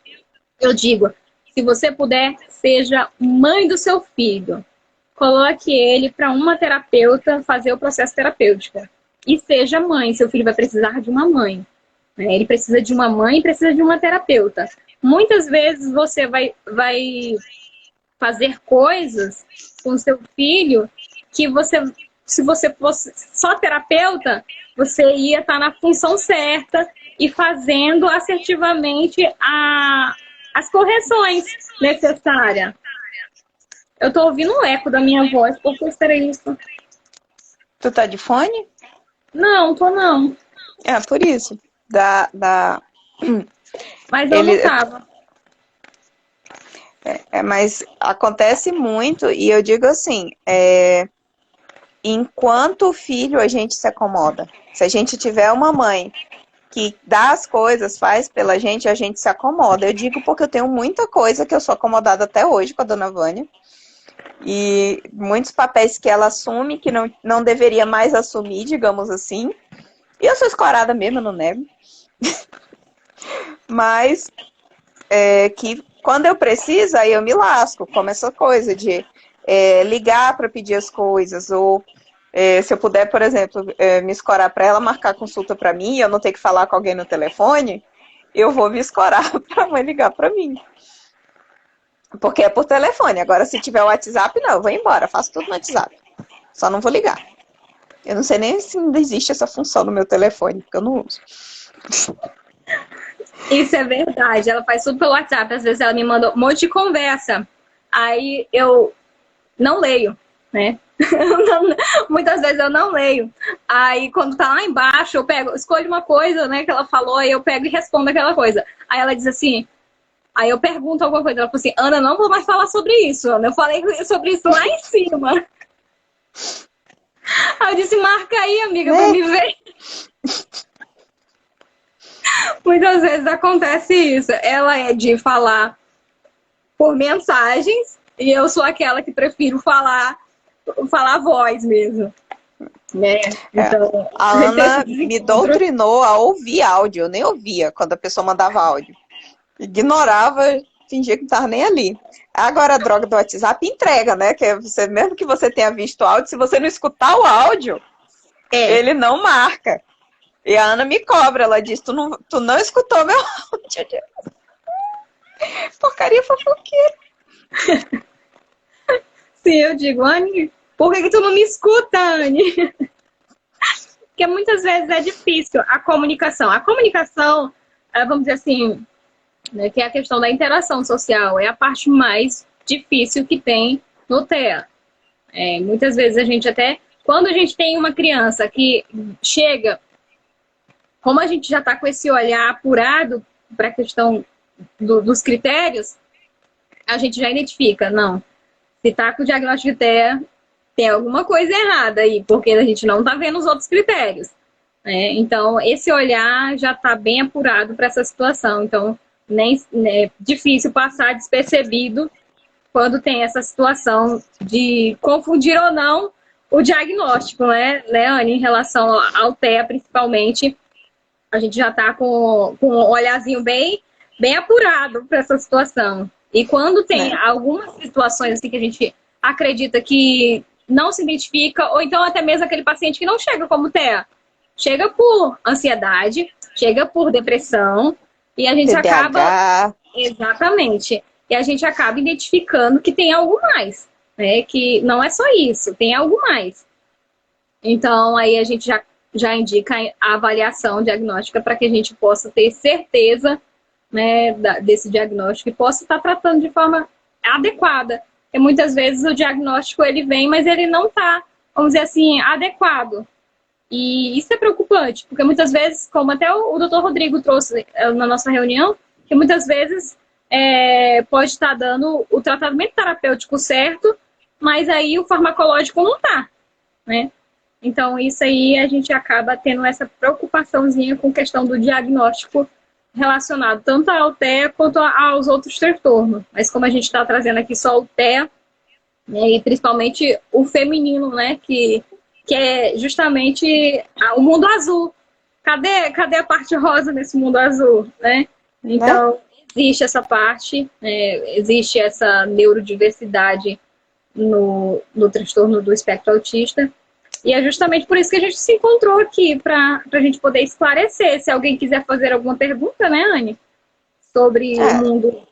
Speaker 1: eu digo, se você puder, seja mãe do seu filho. Coloque ele para uma terapeuta fazer o processo terapêutico. E seja mãe, seu filho vai precisar de uma mãe. Ele precisa de uma mãe e precisa de uma terapeuta. Muitas vezes você vai fazer coisas com seu filho que se você fosse só terapeuta, você ia estar na função certa e fazendo assertivamente as correções necessárias. Eu tô ouvindo um eco da minha voz, por que será isso?
Speaker 2: Tu tá de fone?
Speaker 1: Não, tô não.
Speaker 2: É, por isso.
Speaker 1: Mas eu não tava.
Speaker 2: Mas acontece muito, e eu digo assim, enquanto filho a gente se acomoda. Se a gente tiver uma mãe que dá as coisas, faz pela gente, a gente se acomoda. Eu digo porque eu tenho muita coisa que eu sou acomodada até hoje com a dona Vânia. E muitos papéis que ela assume que não deveria mais assumir, digamos assim. E eu sou escorada mesmo, eu não nego. Mas que quando eu preciso, aí eu me lasco, como essa coisa de ligar para pedir as coisas, ou se eu puder, por exemplo, me escorar para ela marcar consulta para mim, eu não ter que falar com alguém no telefone, eu vou me escorar para a mãe ligar para mim. Porque é por telefone. Agora, se tiver o WhatsApp, não, eu vou embora, faço tudo no WhatsApp. Só não vou ligar. Eu não sei nem se ainda existe essa função no meu telefone, porque eu não uso.
Speaker 1: Isso é verdade, ela faz tudo pelo WhatsApp. Às vezes ela me manda um monte de conversa. Aí eu não leio, né? Muitas vezes eu não leio. Aí quando tá lá embaixo, eu escolho uma coisa, né, que ela falou, aí eu pego e respondo aquela coisa. Aí ela diz assim, aí eu pergunto alguma coisa, ela fala assim, Ana, não vou mais falar sobre isso, Ana. Eu falei sobre isso lá em cima. Aí eu disse, marca aí, amiga, pra me ver. Muitas vezes acontece isso. Ela é de falar por mensagens e eu sou aquela que prefiro falar falar a voz mesmo. Né? Então,
Speaker 2: a Ana me doutrinou a ouvir áudio. Eu nem ouvia quando a pessoa mandava áudio. Ignorava, fingia que não estava nem ali. Agora a droga do WhatsApp entrega, né? Que você, mesmo que você tenha visto o áudio, se você não escutar o áudio, ele não marca. E a Ana me cobra, ela diz, tu não escutou meu áudio. Porcaria fofoqueira.
Speaker 1: Sim, eu digo, Anne, por que tu não me escuta, Anne? Porque muitas vezes é difícil a comunicação. A comunicação, vamos dizer assim, né, que é a questão da interação social, é a parte mais difícil que tem no TEA. Muitas vezes a gente até, quando a gente tem uma criança que chega, como a gente já está com esse olhar apurado para a questão dos critérios, a gente já identifica, não, se está com o diagnóstico de TEA, tem alguma coisa errada aí, porque a gente não está vendo os outros critérios. Né? Então, esse olhar já está bem apurado para essa situação. Então, nem é difícil passar despercebido quando tem essa situação de confundir ou não o diagnóstico, né, Anne, em relação ao TEA, principalmente. A gente já está com um olharzinho bem apurado para essa situação. E quando tem algumas situações assim que a gente acredita que não se identifica, ou então até mesmo aquele paciente que não chega como TEA, chega por ansiedade, chega por depressão, e a gente
Speaker 2: TDAH.
Speaker 1: acaba... Exatamente. E a gente acaba identificando que tem algo mais, né? Que não é só isso, tem algo mais. Então, aí a gente já indica a avaliação diagnóstica para que a gente possa ter certeza, né, desse diagnóstico e possa estar tratando de forma adequada. Porque muitas vezes o diagnóstico ele vem, mas ele não está, vamos dizer assim, adequado. E isso é preocupante, porque muitas vezes, como até o Dr. Rodrigo trouxe na nossa reunião, que muitas vezes pode estar dando o tratamento terapêutico certo, mas aí o farmacológico não está, né? Então, isso aí a gente acaba tendo essa preocupaçãozinha com questão do diagnóstico relacionado tanto ao TEA quanto aos outros transtornos. Mas como a gente está trazendo aqui só o TEA, né, e principalmente o feminino, né, que é justamente o mundo azul. Cadê a parte rosa nesse mundo azul, né? Então, existe essa parte, existe essa neurodiversidade no transtorno do espectro autista. E é justamente por isso que a gente se encontrou aqui, para a gente poder esclarecer. Se alguém quiser fazer alguma pergunta, né, Anne? Sobre o mundo,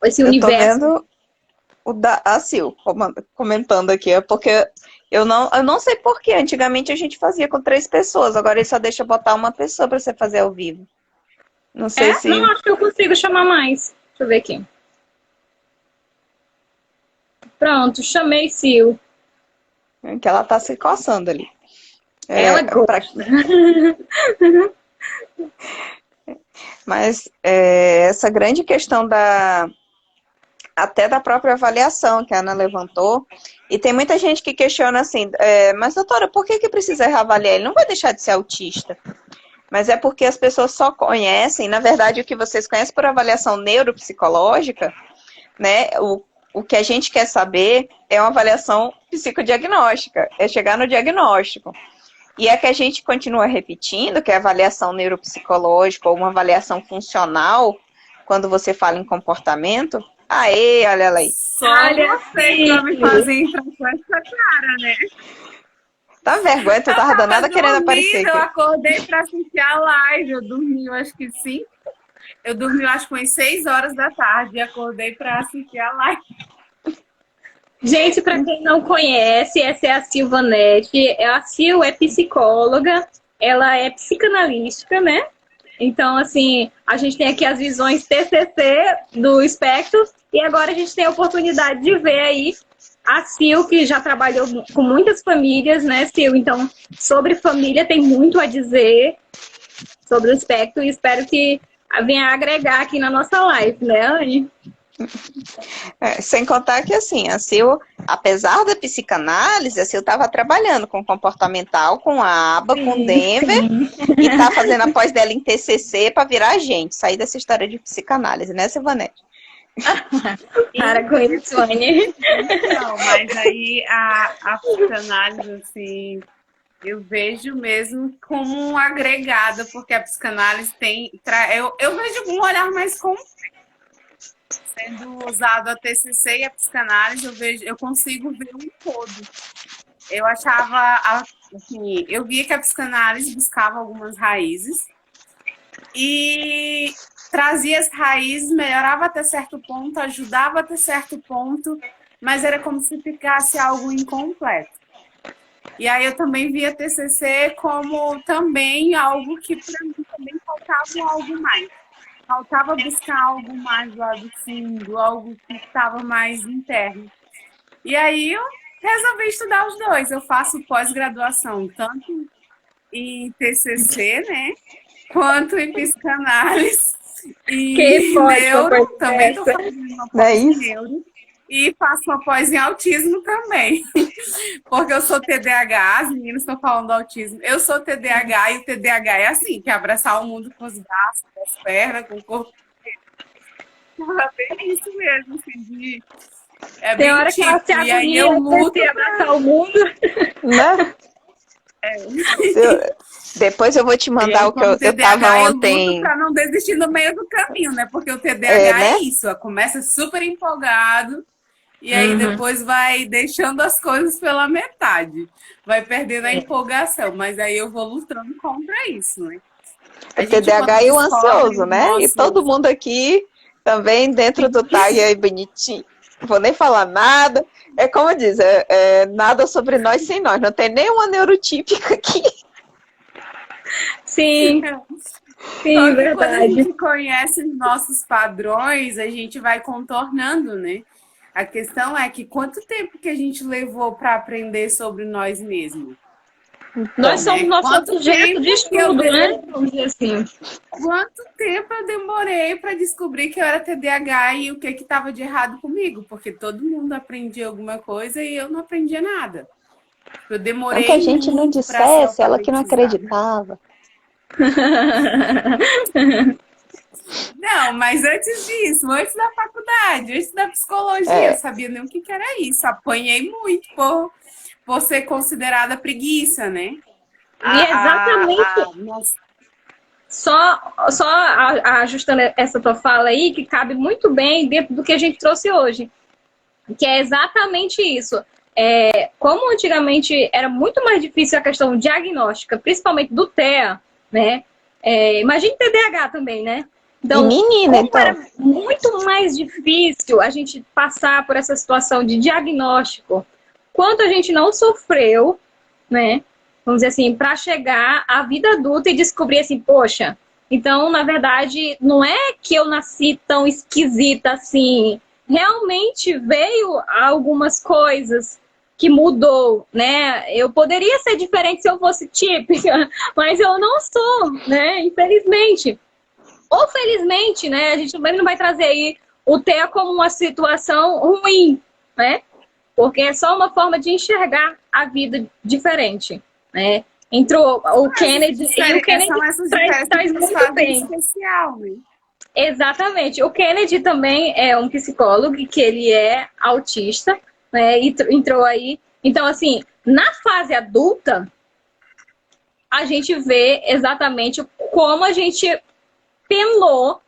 Speaker 1: esse universo.
Speaker 2: Tô vendo a Sil comentando aqui, porque eu não sei por que. Antigamente a gente fazia com 3 pessoas, agora ele só deixa botar uma pessoa para você fazer ao vivo. Não sei se...
Speaker 1: Não, acho que eu consigo chamar mais. Deixa eu ver aqui. Pronto, chamei Sil.
Speaker 2: Que ela tá se coçando ali.
Speaker 1: Ela gosta.
Speaker 2: Mas essa grande questão até da própria avaliação que a Ana levantou, e tem muita gente que questiona assim, mas doutora, por que precisa reavaliar? Ele não vai deixar de ser autista. Mas é porque as pessoas só conhecem, na verdade, o que vocês conhecem por avaliação neuropsicológica, né? O que a gente quer saber é uma avaliação psicodiagnóstica, é chegar no diagnóstico. E é que a gente continua repetindo, que é avaliação neuropsicológica ou uma avaliação funcional, quando você fala em comportamento. Olha ela aí.
Speaker 3: Só você que vai me fazer entrar com essa cara, né?
Speaker 2: Tá vergonha, tu tava danada querendo aparecer aqui.
Speaker 3: Eu acordei pra assistir a live, eu dormi, eu acho que 5. Eu dormi, eu acho que umas 6 horas da tarde e acordei para assistir a live.
Speaker 1: Gente, para quem não conhece, essa é a Silvanete. A Sil é psicóloga, ela é psicanalística, né? Então, assim, a gente tem aqui as visões TCC do espectro e agora a gente tem a oportunidade de ver aí a Sil, que já trabalhou com muitas famílias, né, Sil? Então, sobre família tem muito a dizer sobre o espectro e espero que venha agregar aqui na nossa live, né, Anne?
Speaker 2: Sem contar que, assim, a Sil, apesar da psicanálise, a Sil estava trabalhando com comportamental, com a aba, com Denver, e tá fazendo a pós dela em TCC para virar gente, sair dessa história de psicanálise, né, Silvanete?
Speaker 1: Para com isso, Anne.
Speaker 3: Não, mas aí a psicanálise, assim, eu vejo mesmo como um agregado, porque a psicanálise eu vejo um olhar mais sendo usado a TCC e a psicanálise, eu consigo ver um todo. Eu achava, assim, eu via que a psicanálise buscava algumas raízes e trazia as raízes, melhorava até certo ponto, ajudava até certo ponto, mas era como se ficasse algo incompleto. E aí eu também via TCC como também algo que para mim também faltava algo mais. Faltava buscar algo mais lá do fundo, algo que estava mais interno. E aí eu resolvi estudar os dois. Eu faço pós-graduação tanto em TCC, né, quanto em psicanálise. E neuro, também estou fazendo uma pós em neuro. E faço uma pós em autismo também. Porque eu sou TDAH, as meninas estão falando do autismo. Eu sou TDAH e o TDAH é assim, que é abraçar o mundo com os braços, com as pernas, com o corpo. É bem isso mesmo, assim, é
Speaker 1: tem
Speaker 3: bem
Speaker 1: hora que ela se
Speaker 3: e aí eu luto
Speaker 1: abraçar o mundo.
Speaker 2: Né? Depois eu vou te mandar o que eu tava ontem.
Speaker 3: Eu luto pra não desistir no meio do caminho, né? Porque o TDAH
Speaker 2: né?
Speaker 3: é isso, começa super empolgado e aí depois vai deixando as coisas pela metade. Vai perdendo a empolgação, mas aí eu vou lutando contra isso, né?
Speaker 2: O TDAH e o ansioso, né? E todo mundo aqui também dentro do tag aí bonitinho. Não vou nem falar nada. É como diz, nada sobre nós sem nós. Não tem nenhuma neurotípica aqui.
Speaker 1: Sim. Sim,
Speaker 3: Só que
Speaker 1: verdade.
Speaker 3: quando a gente conhece os nossos padrões, a gente vai contornando, né? A questão é que quanto tempo que a gente levou para aprender sobre nós mesmos?
Speaker 1: Nós somos nosso objeto de estudo, né? Vamos dizer assim.
Speaker 3: Quanto tempo eu demorei para descobrir que eu era TDAH e o que estava de errado comigo? Porque todo mundo aprendia alguma coisa e eu não aprendia nada. Eu demorei.
Speaker 2: Que a gente não dissesse, ela que não acreditava.
Speaker 3: Não, mas antes disso, antes da faculdade, antes da psicologia, eu sabia nem o que era isso. Apanhei muito por ser considerada preguiça, né?
Speaker 1: Exatamente. Só ajustando essa tua fala aí, que cabe muito bem dentro do que a gente trouxe hoje. Que é exatamente isso. Como antigamente era muito mais difícil a questão diagnóstica, principalmente do TEA, né? Imagine TDAH também, né? Então,
Speaker 2: menina, então.
Speaker 1: Era muito mais difícil a gente passar por essa situação de diagnóstico, quanto a gente não sofreu, né? Vamos dizer assim, para chegar à vida adulta e descobrir assim, poxa, então, na verdade, não é que eu nasci tão esquisita assim. Realmente veio algumas coisas que mudou, né? Eu poderia ser diferente se eu fosse típica, mas eu não sou, né? Infelizmente. Ou felizmente, né? A gente também não vai trazer aí o TEA como uma situação ruim, né? Porque é só uma forma de enxergar a vida diferente, né? Entrou o Kennedy e o Kennedy traz muito bem.
Speaker 3: Especial, né?
Speaker 1: Exatamente. O Kennedy também é um psicólogo que ele é autista, né? E entrou aí. Então, assim, na fase adulta, a gente vê exatamente como a gente penou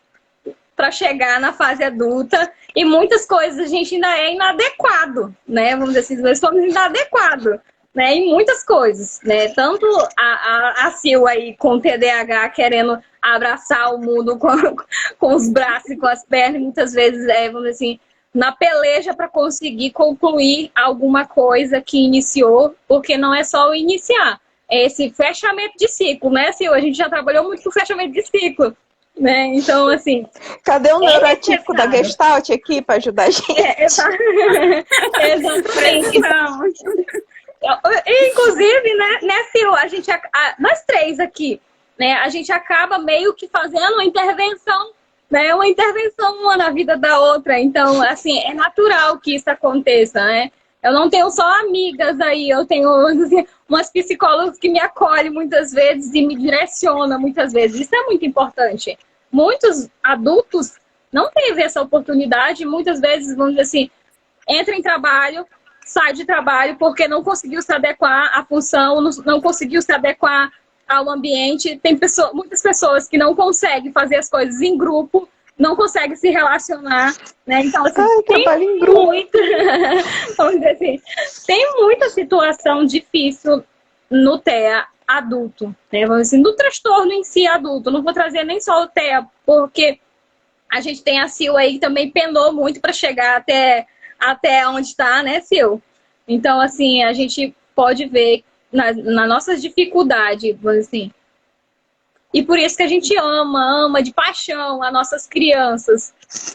Speaker 1: para chegar na fase adulta e muitas coisas a gente ainda é inadequado, né? Vamos dizer assim, nós somos inadequados, né? Em muitas coisas, né? Tanto a Sil aí com TDAH querendo abraçar o mundo com os braços e com as pernas, muitas vezes, vamos dizer assim, na peleja para conseguir concluir alguma coisa que iniciou, porque não é só o iniciar, é esse fechamento de ciclo, né, Sil? A gente já trabalhou muito com fechamento de ciclo. Né? Então, assim...
Speaker 2: Cadê o neurotípico da Gestalt aqui para ajudar a gente?
Speaker 1: Exatamente. Inclusive, né, Sil, nós três aqui, né, a gente acaba meio que fazendo uma intervenção, né, uma intervenção uma na vida da outra. Então, assim, é natural que isso aconteça, né? Eu não tenho só amigas aí, eu tenho assim, umas psicólogas que me acolhem muitas vezes e me direcionam muitas vezes. Isso é muito importante. Muitos adultos não teve essa oportunidade, muitas vezes, vamos dizer assim, entra em trabalho, sai de trabalho porque não conseguiu se adequar à função, não conseguiu se adequar ao ambiente. Tem muitas pessoas que não conseguem fazer as coisas em grupo, não conseguem se relacionar, né? Então, assim,
Speaker 2: trabalho em grupo.
Speaker 1: Vamos dizer assim, tem muita situação difícil no TEA adulto, né? Vamos dizer assim, no transtorno em si adulto. Não vou trazer nem só o TEA, porque a gente tem a Sil aí que também penou muito para chegar até onde está, né, Sil? Então, assim, a gente pode ver nas nossas dificuldades, assim, e por isso que a gente ama de paixão as nossas crianças.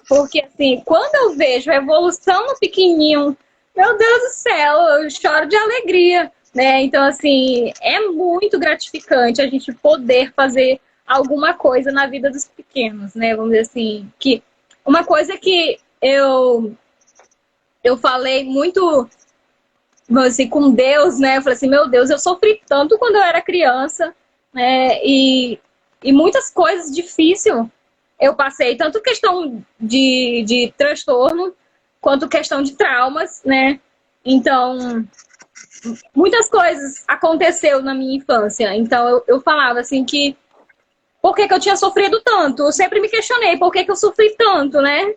Speaker 1: Porque, assim, quando eu vejo a evolução no pequenininho, meu Deus do céu, eu choro de alegria, né? Então, assim, é muito gratificante a gente poder fazer alguma coisa na vida dos pequenos, né? Vamos dizer assim, que uma coisa que eu falei muito, assim, com Deus, né? Eu falei assim, meu Deus, eu sofri tanto quando eu era criança, né? E muitas coisas difíceis eu passei, tanto questão de transtorno, quanto questão de traumas, né? Então, muitas coisas aconteceu na minha infância. Então, eu falava assim que por que eu tinha sofrido tanto? Eu sempre me questionei por que eu sofri tanto, né?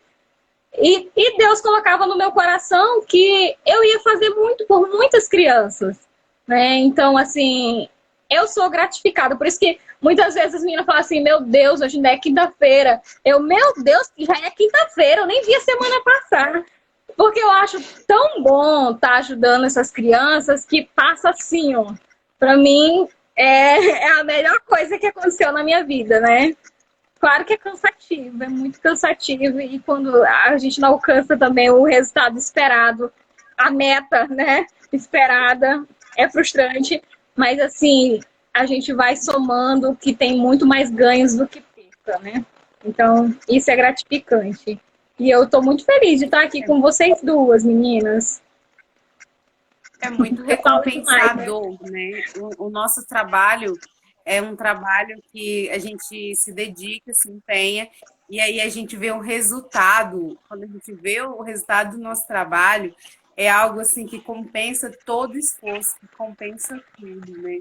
Speaker 1: E Deus colocava no meu coração que eu ia fazer muito por muitas crianças, né? Então, assim, eu sou gratificada. Por isso que muitas vezes as meninas falam assim, meu Deus, hoje ainda é quinta-feira. Meu Deus, já é quinta-feira, eu nem vi a semana passar. Porque eu acho tão bom estar ajudando essas crianças que passa assim, ó. Pra mim, é a melhor coisa que aconteceu na minha vida, né? Claro que é cansativo, é muito cansativo. E quando a gente não alcança também o resultado esperado, a meta, né, esperada, é frustrante. Mas, assim, a gente vai somando que tem muito mais ganhos do que perca, né? Então, isso é gratificante. E eu estou muito feliz de estar aqui com vocês duas, meninas.
Speaker 3: É muito recompensador, né? O nosso trabalho é um trabalho que a gente se dedica, se empenha, e aí a gente vê um resultado. Quando a gente vê o resultado do nosso trabalho, é algo assim que compensa todo o esforço, que compensa tudo, né?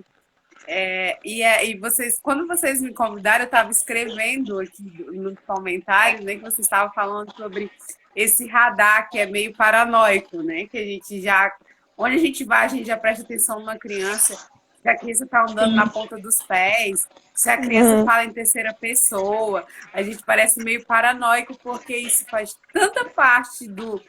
Speaker 3: E vocês, quando vocês me convidaram, eu estava escrevendo aqui nos comentários, né, que vocês estavam falando sobre esse radar que é meio paranoico, né? Que a gente já, onde a gente vai, a gente já presta atenção numa criança, se a criança está andando na ponta dos pés, se a criança fala em terceira pessoa, a gente parece meio paranoico porque isso faz tanta parte do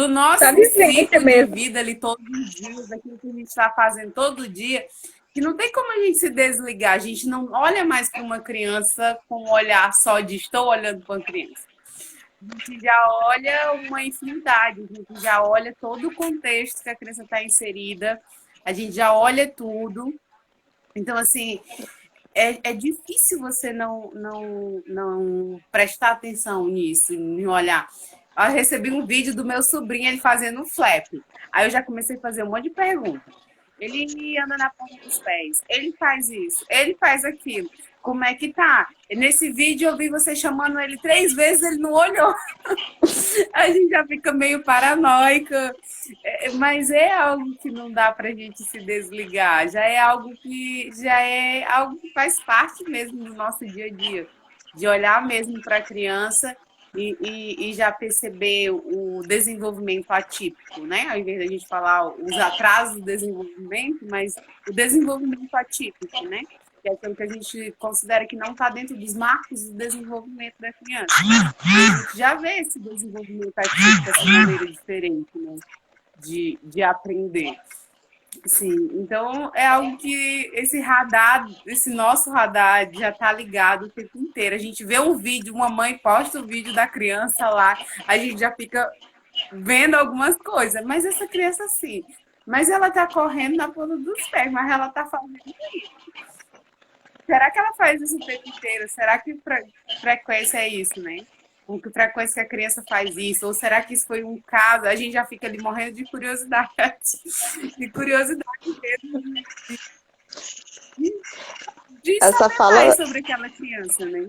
Speaker 3: nosso ciclo de vida ali todos os dias, daquilo que a gente está fazendo todo dia, que não tem como a gente se desligar. A gente não olha mais para uma criança com um olhar só de estou olhando para uma criança. A gente já olha uma infinidade, a gente já olha todo o contexto que a criança está inserida, a gente já olha tudo. Então, assim, é difícil você não prestar atenção nisso, em olhar. Eu recebi um vídeo do meu sobrinho, ele fazendo um flap. Aí eu já comecei a fazer um monte de perguntas. Ele anda na ponta dos pés, ele faz isso, ele faz aquilo. Como é que tá? Nesse vídeo eu vi você chamando ele 3 vezes, ele não olhou. A gente já fica meio paranoica, mas é algo que não dá pra gente se desligar. Já é algo que faz parte mesmo do nosso dia a dia, de olhar mesmo para a criança e já perceber o desenvolvimento atípico, né? Ao invés da gente falar os atrasos do desenvolvimento, mas o desenvolvimento atípico, né? Que é aquilo que a gente considera que não está dentro dos marcos do desenvolvimento da criança. E a gente já vê esse desenvolvimento atípico, essa maneira diferente, né, de aprender. Sim, então é algo que esse radar, esse nosso radar já está ligado o tempo inteiro. A gente vê um vídeo, uma mãe posta o vídeo da criança lá, a gente já fica vendo algumas coisas, mas essa criança sim, mas ela está correndo na ponta dos pés, mas ela está fazendo isso. Será que ela faz isso o tempo inteiro? Será que frequência é isso, né? Com que frequência que a criança faz isso? Ou será que isso foi um caso? A gente já fica ali morrendo de curiosidade. De curiosidade mesmo. De
Speaker 2: Essa
Speaker 3: saber
Speaker 2: fala...
Speaker 3: mais sobre aquela criança, né?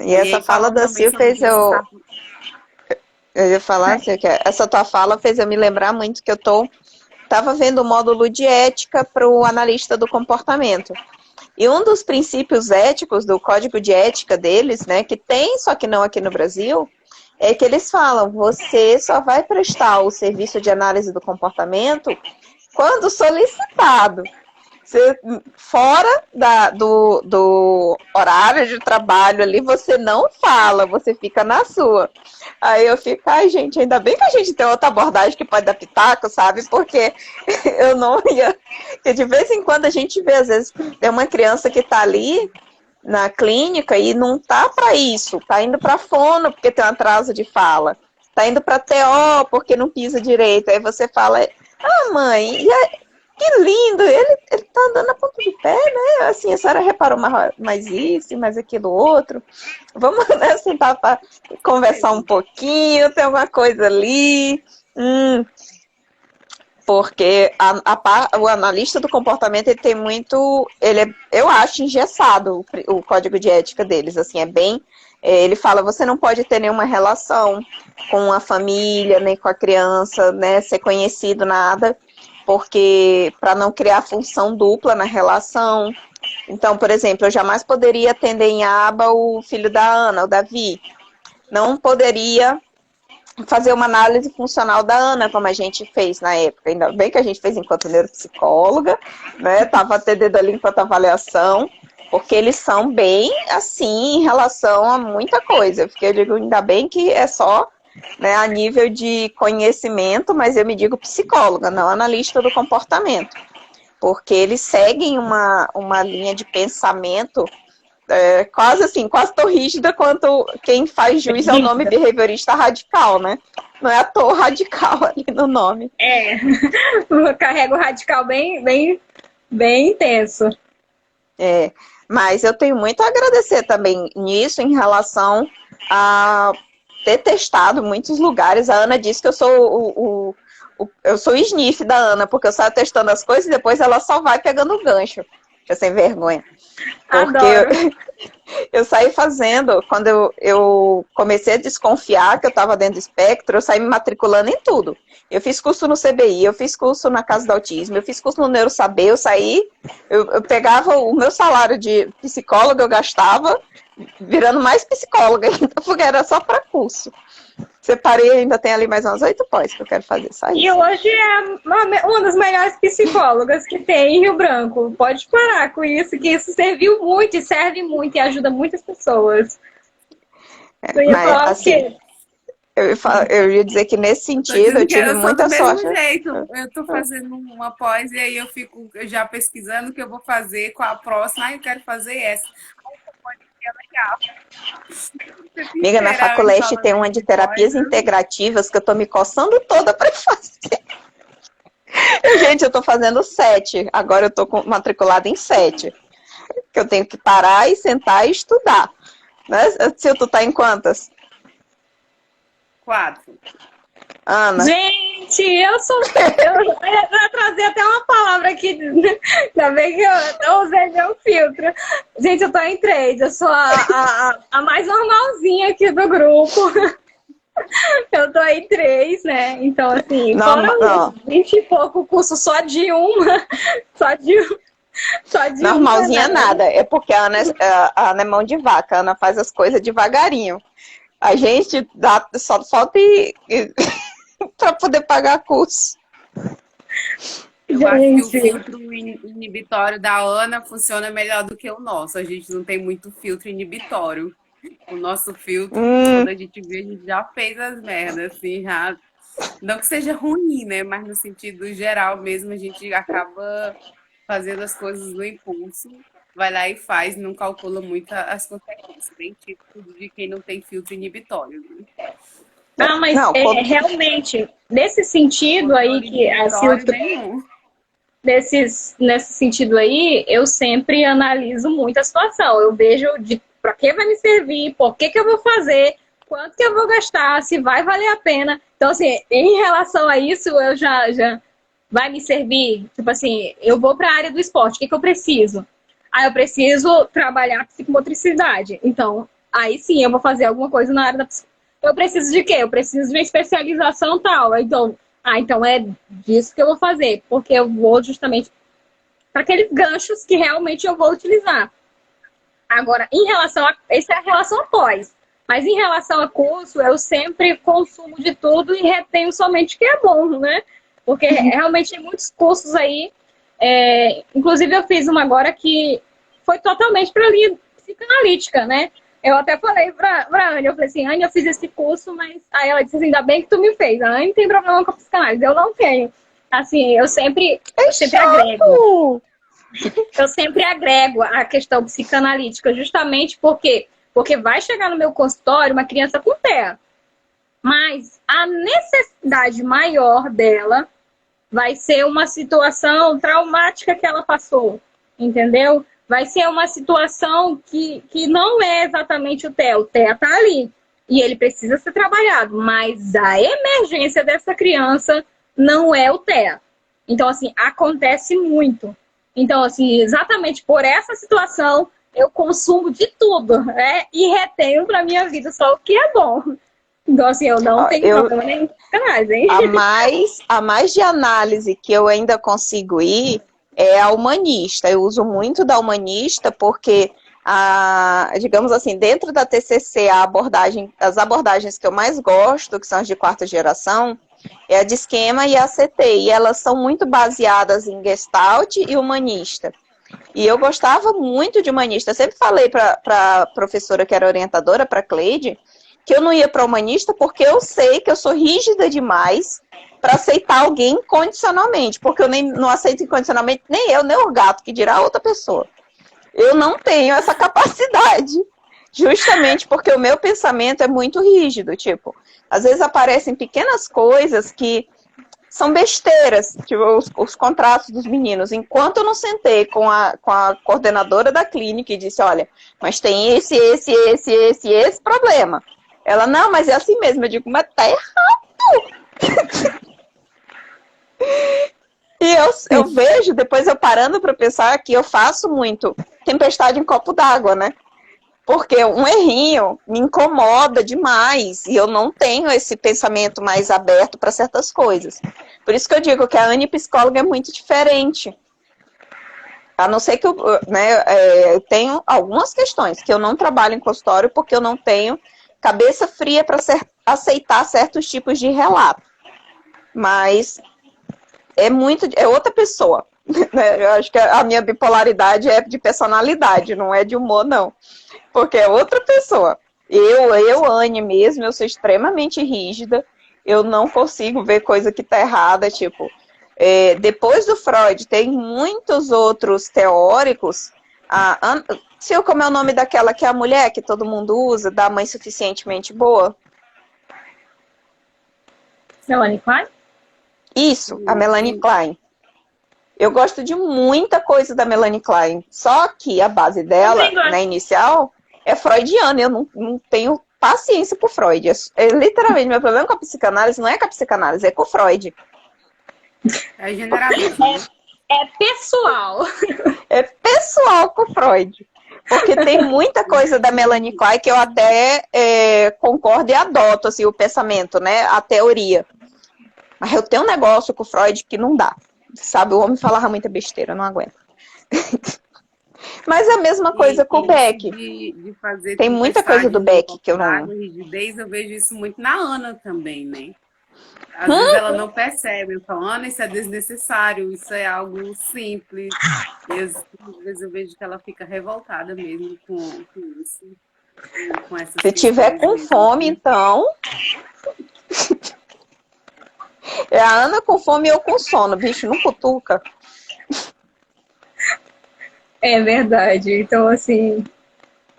Speaker 2: E essa fala da Sil fez eu ia falar assim, que essa tua fala fez eu me lembrar muito que tava vendo o módulo de ética para o analista do comportamento. E um dos princípios éticos do código de ética deles, né, que tem, só que não aqui no Brasil, é que eles falam, você só vai prestar o serviço de análise do comportamento quando solicitado. Você, fora do horário de trabalho ali, você não fala, você fica na sua. Aí eu fico, ai gente, ainda bem que a gente tem outra abordagem que pode dar pitaco, sabe? Porque eu não ia... Porque de vez em quando a gente vê, às vezes, é uma criança que tá ali na clínica e não tá para isso, tá indo para fono porque tem um atraso de fala, tá indo para TO porque não pisa direito. Aí você fala, ah mãe, que lindo, ele tá andando na ponta do pé, né? Assim, a senhora reparou mais isso, mais aquilo outro. Vamos, né, sentar para conversar um pouquinho, tem alguma coisa ali. Porque o analista do comportamento, ele tem muito, eu acho engessado o código de ética deles, assim, ele fala, você não pode ter nenhuma relação com a família, nem com a criança, né, ser conhecido, nada, porque para não criar função dupla na relação. Então, por exemplo, eu jamais poderia atender em aba o filho da Ana, o Davi. Não poderia fazer uma análise funcional da Ana, como a gente fez na época. Ainda bem que a gente fez enquanto neuropsicóloga, né? Estava atendendo ali enquanto avaliação, porque eles são bem assim em relação a muita coisa. Porque eu digo, ainda bem que é só, né, a nível de conhecimento, mas eu me digo psicóloga, não analista do comportamento. Porque eles seguem uma linha de pensamento quase assim, quase tão rígida quanto quem faz juiz ao nome behaviorista radical, né? Não é à toa radical ali no nome.
Speaker 1: Carrega o radical bem intenso.
Speaker 2: Mas eu tenho muito a agradecer também nisso em relação a ter testado muitos lugares. A Ana disse que eu sou eu sou o sniff da Ana, porque eu saio testando as coisas e depois ela só vai pegando o gancho. Eu sem vergonha. Porque eu saí fazendo, quando eu comecei a desconfiar que eu estava dentro do espectro, eu saí me matriculando em tudo. Eu fiz curso no CBI, eu fiz curso na Casa do Autismo, eu fiz curso no Neurosaber, eu pegava o meu salário de psicóloga, eu gastava virando mais psicóloga ainda, porque era só para curso. Separei, ainda tem ali mais umas 8 pós que eu quero fazer, só isso.
Speaker 1: E hoje é uma das melhores psicólogas que tem em Rio Branco. Pode parar com isso, que isso serviu muito e serve muito e ajuda muitas pessoas.
Speaker 2: Mas, assim, eu ia dizer que nesse sentido eu tive muita sorte.
Speaker 3: Do mesmo jeito, eu tô fazendo uma pós e aí eu fico já pesquisando o que eu vou fazer, qual a próxima, eu quero fazer essa. Legal.
Speaker 2: Amiga, na Faculeste tem uma de terapias integrativas que eu tô me coçando toda para fazer. Gente, eu tô fazendo 7. Agora eu tô matriculada em 7. Que eu tenho que parar e sentar e estudar. Né? Se tu tá em quantas?
Speaker 3: 4.
Speaker 2: Ana.
Speaker 1: Gente, eu ia trazer até uma palavra aqui, ainda bem que eu usei meu filtro. Gente, eu tô em 3, eu sou a mais normalzinha aqui do grupo. Eu tô em 3, né? Então, assim, foram 20 e pouco curso só de uma, só de
Speaker 2: normalzinha
Speaker 1: uma,
Speaker 2: nada, é porque a Ana é mão de vaca, a Ana faz as coisas devagarinho. A gente dá só falta para poder pagar curso.
Speaker 3: Eu acho que o filtro inibitório da Ana funciona melhor do que o nosso. A gente não tem muito filtro inibitório. O nosso filtro, quando a gente vê, a gente já fez as merdas, assim, já... Não que seja ruim, né? Mas no sentido geral mesmo, a gente acaba fazendo as coisas no impulso, vai lá e faz, não calcula muito as consequências. Bem típico de quem não tem filtro inibitório, né?
Speaker 1: Não, mas realmente, nesse sentido aí que a Silvia, nesse sentido aí, eu sempre analiso muito a situação. Eu vejo para que vai me servir, por que eu vou fazer, quanto que eu vou gastar, se vai valer a pena. Então, assim, em relação a isso, eu já vai me servir. Tipo assim, eu vou para a área do esporte, o que eu preciso? Eu preciso trabalhar a psicomotricidade. Então, aí sim eu vou fazer alguma coisa na área da psicologia. Eu preciso de quê? Eu preciso de uma especialização tal. Então é disso que eu vou fazer, porque eu vou justamente para aqueles ganchos que realmente eu vou utilizar. Agora, em relação a... Essa é a relação após. Mas em relação a curso, eu sempre consumo de tudo e retenho somente o que é bom, né? Porque realmente tem muitos cursos aí. Inclusive, eu fiz uma agora que foi totalmente para a linha psicanalítica, né? Eu até falei pra Anne, eu falei assim, Anne, eu fiz esse curso, mas... Aí ela disse assim, ainda bem que tu me fez. A Anne tem problema com a psicanálise, eu não tenho. Assim, eu sempre agrego. Eu sempre agrego a questão psicanalítica, justamente porque vai chegar no meu consultório uma criança com TEA. Mas a necessidade maior dela vai ser uma situação traumática que ela passou, entendeu? Vai ser uma situação que não é exatamente o TEA. O TEA está ali e ele precisa ser trabalhado, mas a emergência dessa criança não é o TEA. Então, assim, acontece muito. Então, assim, exatamente por essa situação, eu consumo de tudo, né? E retenho para minha vida só o que é bom. Então, assim, eu não tenho problema nenhum com psicanálise, hein?
Speaker 2: A mais de análise que eu ainda consigo ir é a humanista. Eu uso muito da humanista porque, digamos assim, dentro da TCC, as abordagens que eu mais gosto, que são as de quarta geração, é a de esquema e a CT, e elas são muito baseadas em Gestalt e humanista. E eu gostava muito de humanista. Eu sempre falei para a professora que era orientadora, para a Cleide, que eu não ia para humanista porque eu sei que eu sou rígida demais para aceitar alguém incondicionalmente, porque eu não aceito incondicionalmente nem eu, nem o gato, que dirá outra pessoa. Eu não tenho essa capacidade, justamente porque o meu pensamento é muito rígido, tipo, às vezes aparecem pequenas coisas que são besteiras, tipo os contratos dos meninos. Enquanto eu não sentei com a coordenadora da clínica e disse, olha, mas tem esse problema. Ela, não, mas é assim mesmo. Eu digo, mas tá errado. E eu vejo, depois eu parando para pensar que eu faço muito tempestade em copo d'água, né? Porque um errinho me incomoda demais e eu não tenho esse pensamento mais aberto para certas coisas. Por isso que eu digo que a Anne psicóloga é muito diferente. A não ser que eu tenho algumas questões que eu não trabalho em consultório porque eu não tenho cabeça fria para aceitar certos tipos de relato. Mas é outra pessoa. Eu acho que a minha bipolaridade é de personalidade, não é de humor, não. Porque é outra pessoa. Anne mesmo, eu sou extremamente rígida. Eu não consigo ver coisa que tá errada. Tipo, depois do Freud, tem muitos outros teóricos. Como é o nome daquela que é a mulher que todo mundo usa, da mãe suficientemente boa?
Speaker 1: Melanie Klein?
Speaker 2: Isso, a Melanie Klein. Eu gosto de muita coisa da Melanie Klein. Só que a base dela, na inicial, é freudiana. Eu não tenho paciência por Freud. Literalmente, meu problema com a psicanálise não é com a psicanálise, é com o Freud.
Speaker 3: É generalista.
Speaker 1: É pessoal.
Speaker 2: É pessoal com o Freud. Porque tem muita coisa da Melanie Klein que eu até concordo e adoto assim, o pensamento, né? A teoria. Mas eu tenho um negócio com o Freud que não dá. Sabe, o homem falava muita besteira, eu não aguento. Mas a mesma coisa com o Beck. Tem muita coisa do Beck que eu não...
Speaker 3: Rigidez, eu vejo isso muito na Ana também, né? Às vezes ela não percebe. Eu falo, Ana, isso é desnecessário, isso é algo simples. E às vezes eu vejo que ela fica revoltada mesmo com isso. Com essas
Speaker 2: Se tiver com fome, então... É a Ana com fome e eu com sono. Bicho, não cutuca.
Speaker 1: É verdade. Então, assim,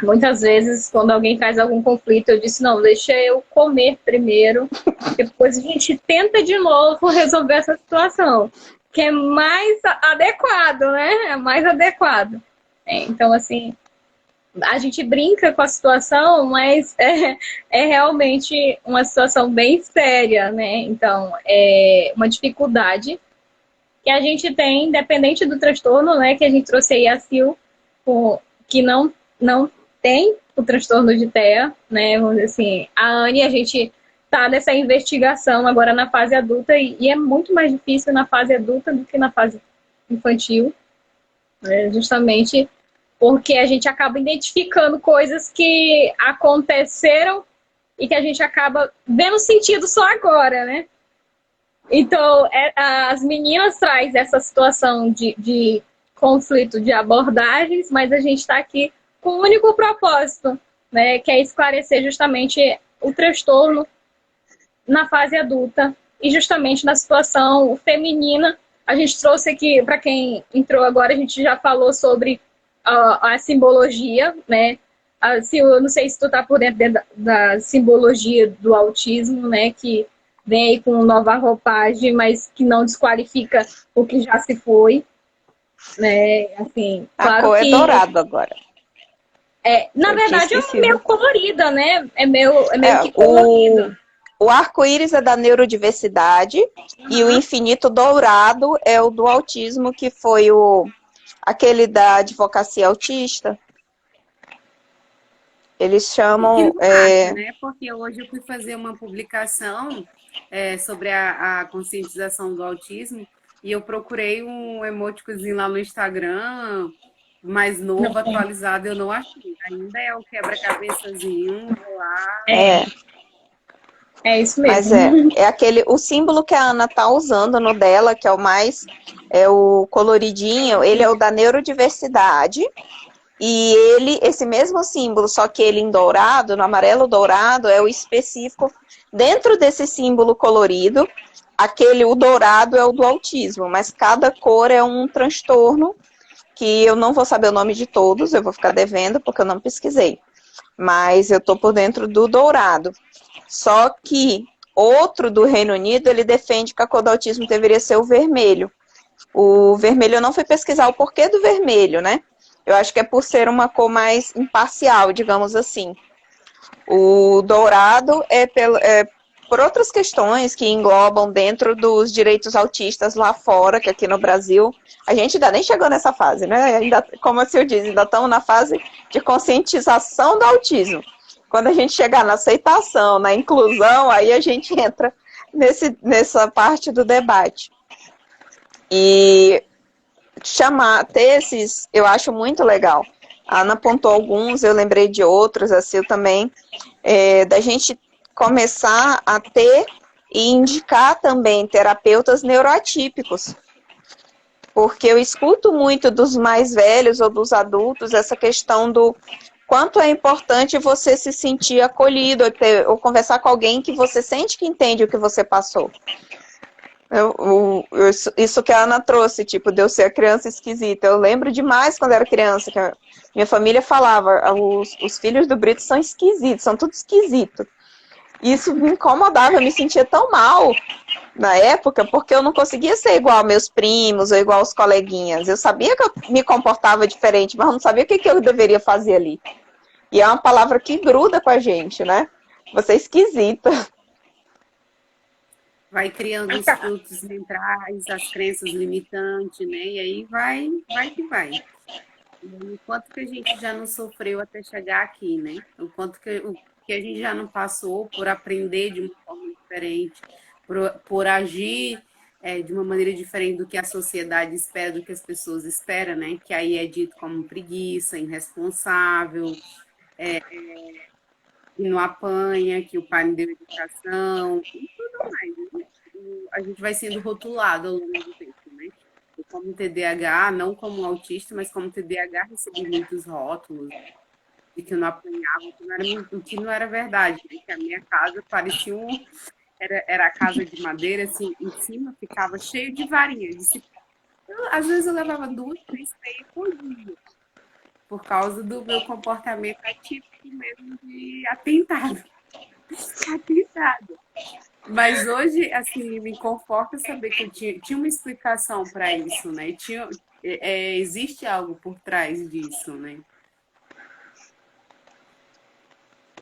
Speaker 1: muitas vezes, quando alguém traz algum conflito, eu disse, não, deixa eu comer primeiro, depois a gente tenta de novo resolver essa situação, que é mais adequado, né? É mais adequado. Então, assim, a gente brinca com a situação, mas é realmente uma situação bem séria, né? Então, é uma dificuldade que a gente tem, independente do transtorno, né? Que a gente trouxe aí a Sil, que não tem o transtorno de TEA, né? Vamos dizer assim, a Anne, a gente tá nessa investigação agora na fase adulta e é muito mais difícil na fase adulta do que na fase infantil, né? Justamente porque a gente acaba identificando coisas que aconteceram e que a gente acaba vendo sentido só agora, né? Então, as meninas traz essa situação de conflito de abordagens, mas a gente está aqui com um único propósito, né? Que é esclarecer justamente o transtorno na fase adulta e justamente na situação feminina. A gente trouxe aqui, para quem entrou agora, a gente já falou sobre a simbologia, né? Eu não sei se tu tá por dentro da simbologia do autismo, né? Que vem aí com nova roupagem, mas que não desqualifica o que já se foi, né? Assim,
Speaker 2: A
Speaker 1: claro
Speaker 2: cor
Speaker 1: que
Speaker 2: é dourado agora.
Speaker 1: na
Speaker 2: Eu tinha
Speaker 1: verdade é
Speaker 2: esquecido.
Speaker 1: meio colorida, né? É meio que colorido.
Speaker 2: O arco-íris é da neurodiversidade e o infinito dourado é o do autismo, que foi aquele da advocacia autista. Eles chamam.
Speaker 3: Né? Porque hoje eu fui fazer uma publicação sobre a conscientização do autismo e eu procurei um emoticozinho lá no Instagram, mais novo, atualizado, eu não achei. Ainda é o quebra-cabeçazinho lá.
Speaker 1: É isso mesmo.
Speaker 2: Mas o símbolo que a Ana tá usando no dela, que é o coloridinho, ele é o da neurodiversidade. E esse mesmo símbolo, só que ele em dourado, no amarelo dourado, é o específico dentro desse símbolo colorido. O dourado é o do autismo, mas cada cor é um transtorno que eu não vou saber o nome de todos, eu vou ficar devendo porque eu não pesquisei. Mas eu tô por dentro do dourado. Só que outro do Reino Unido, ele defende que a cor do autismo deveria ser o vermelho. O vermelho, eu não fui pesquisar o porquê do vermelho, né? Eu acho que é por ser uma cor mais imparcial, digamos assim. O dourado é por outras questões que englobam dentro dos direitos autistas lá fora, que aqui no Brasil, a gente ainda nem chegou nessa fase, né? Ainda, como a Sil diz, ainda estamos na fase de conscientização do autismo. Quando a gente chegar na aceitação, na inclusão, aí a gente entra nessa parte do debate. E ter esses, eu acho muito legal. A Ana apontou alguns, eu lembrei de outros, a Sil também, da gente começar a ter e indicar também terapeutas neuroatípicos. Porque eu escuto muito dos mais velhos ou dos adultos essa questão do quanto é importante você se sentir acolhido, ou conversar com alguém que você sente que entende o que você passou. Isso que a Ana trouxe, tipo, de eu ser a criança esquisita. Eu lembro demais quando era criança, que minha família falava, os filhos do Brito são esquisitos, são tudo esquisito. Isso me incomodava, eu me sentia tão mal na época, porque eu não conseguia ser igual meus primos ou igual os coleguinhas. Eu sabia que eu me comportava diferente, mas eu não sabia o que eu deveria fazer ali. E é uma palavra que gruda com a gente, né? Você é esquisita.
Speaker 3: Vai criando os frutos mentais, as crenças limitantes, né? E aí vai que vai. O quanto que a gente já não sofreu até chegar aqui, né? O quanto que a gente já não passou por aprender de uma forma diferente, por agir de uma maneira diferente do que a sociedade espera, do que as pessoas esperam, né? Que aí é dito como preguiça, irresponsável, que não apanha, que o pai não deu educação, e tudo mais. Né? A gente vai sendo rotulado ao longo do tempo, né? Eu, como TDAH, não como autista, mas como TDAH, recebi muitos rótulos de que eu não apanhava, o que não era verdade, né? Que a minha casa parecia era a casa de madeira, assim, em cima ficava cheio de varinhas. Às vezes eu levava 2, 3 peias por dia, por causa do meu comportamento atípico mesmo de atentado. Atentado. Mas hoje, assim, me conforta saber que eu tinha uma explicação para isso, né? Existe algo por trás disso, né?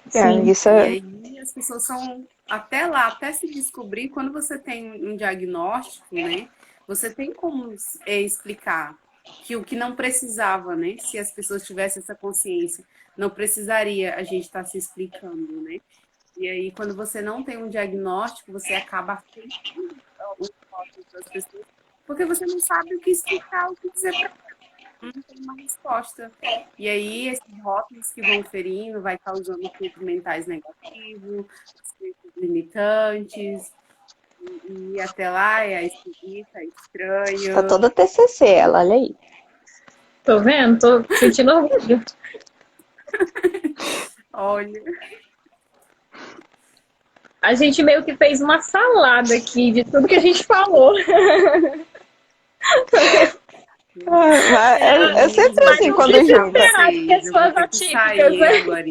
Speaker 2: Sim. Isso
Speaker 3: E aí as pessoas são até se descobrir, quando você tem um diagnóstico, né? Você tem como explicar que o que não precisava, né? Se as pessoas tivessem essa consciência, não precisaria a gente estar se explicando, né? E aí, quando você não tem um diagnóstico, você acaba afetando os rótulos das pessoas, porque você não sabe o que explicar, o que dizer para não tem uma resposta. E aí, esses rótulos que vão ferindo, vai causando efeitos mentais negativos, efeitos limitantes, e até lá é esquisita, é
Speaker 2: Tá
Speaker 3: estranho.
Speaker 2: toda TCC ela, olha aí.
Speaker 1: Tô vendo? Tô sentindo orgulho.
Speaker 3: Olha,
Speaker 1: A gente meio que fez uma salada aqui de tudo que a gente falou.
Speaker 2: É sempre
Speaker 1: Mas
Speaker 2: assim
Speaker 1: não
Speaker 2: quando
Speaker 1: precisa
Speaker 2: junta.
Speaker 1: esperar de
Speaker 3: vocês, eu vou
Speaker 1: pessoas
Speaker 3: ter que
Speaker 1: atípicas,
Speaker 3: sair
Speaker 1: né?
Speaker 3: agora.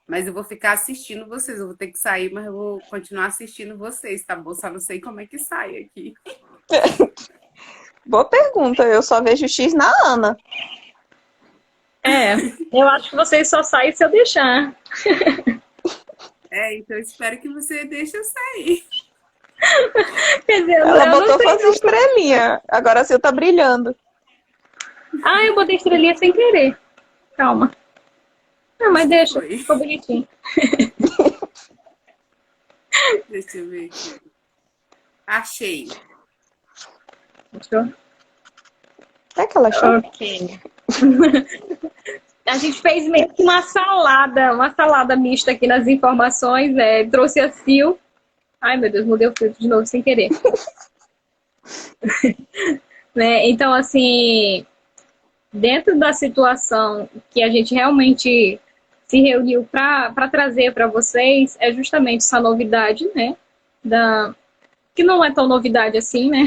Speaker 3: Mas eu vou ficar assistindo vocês. Eu vou ter que sair, mas eu vou continuar assistindo vocês, tá bom? Só não sei como é que sai aqui.
Speaker 2: Boa pergunta, eu só vejo X na Ana.
Speaker 1: É, eu acho que vocês só saem se eu deixar.
Speaker 3: Então eu espero que você deixe eu sair.
Speaker 1: Quer dizer,
Speaker 2: Ela
Speaker 1: eu não
Speaker 2: botou
Speaker 1: sei
Speaker 2: fãs
Speaker 1: não.
Speaker 2: estrelinha. Agora a Sil tá brilhando.
Speaker 1: Ah, eu botei estrelinha sem querer. Calma. Não, mas deixa.
Speaker 3: Foi.
Speaker 1: Ficou bonitinho.
Speaker 3: Deixa eu ver aqui. Achei.
Speaker 1: Fechou?
Speaker 2: É que ela achou?
Speaker 1: Ok. A gente fez meio que uma salada mista aqui nas informações, né? Trouxe a Sil. Ai, meu Deus, mudei o filtro de novo sem querer. Né? Então, assim, dentro da situação que a gente realmente se reuniu para trazer para vocês, é justamente essa novidade, né? Que não é tão novidade assim, né?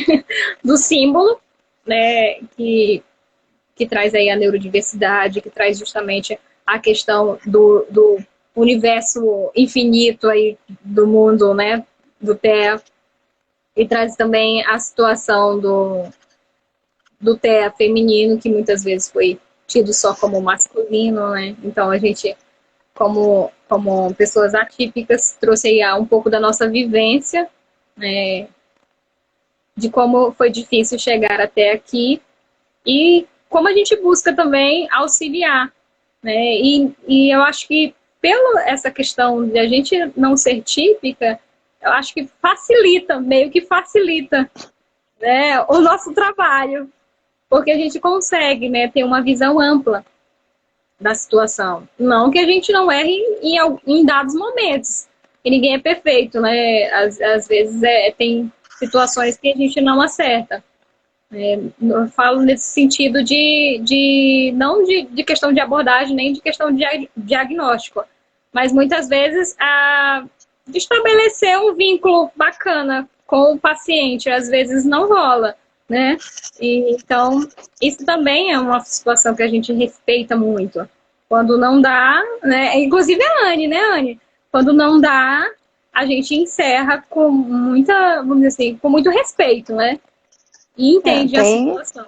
Speaker 1: Do símbolo, né? Que traz aí a neurodiversidade, que traz justamente a questão do universo infinito aí do mundo, né? Do Terra. E traz também a situação do Terra feminino, que muitas vezes foi tido só como masculino, né? Então a gente, como pessoas atípicas, trouxe aí um pouco da nossa vivência, né? De como foi difícil chegar até aqui e como a gente busca também auxiliar, né? E eu acho que pela essa questão de a gente não ser típica, eu acho que facilita, meio que facilita, né, o nosso trabalho, porque a gente consegue, né, ter uma visão ampla da situação. Não que a gente não erre em dados momentos, que ninguém é perfeito, né? Às vezes tem situações que a gente não acerta. Eu falo nesse sentido não de questão de abordagem, nem de questão de diagnóstico, mas muitas vezes de estabelecer um vínculo bacana com o paciente, às vezes não rola, né? Então, isso também é uma situação que a gente respeita muito. Quando não dá, né? Inclusive a Anne, né, Anne? Quando não dá, a gente encerra com muita, vamos dizer assim, com muito respeito, né? E entende a situação.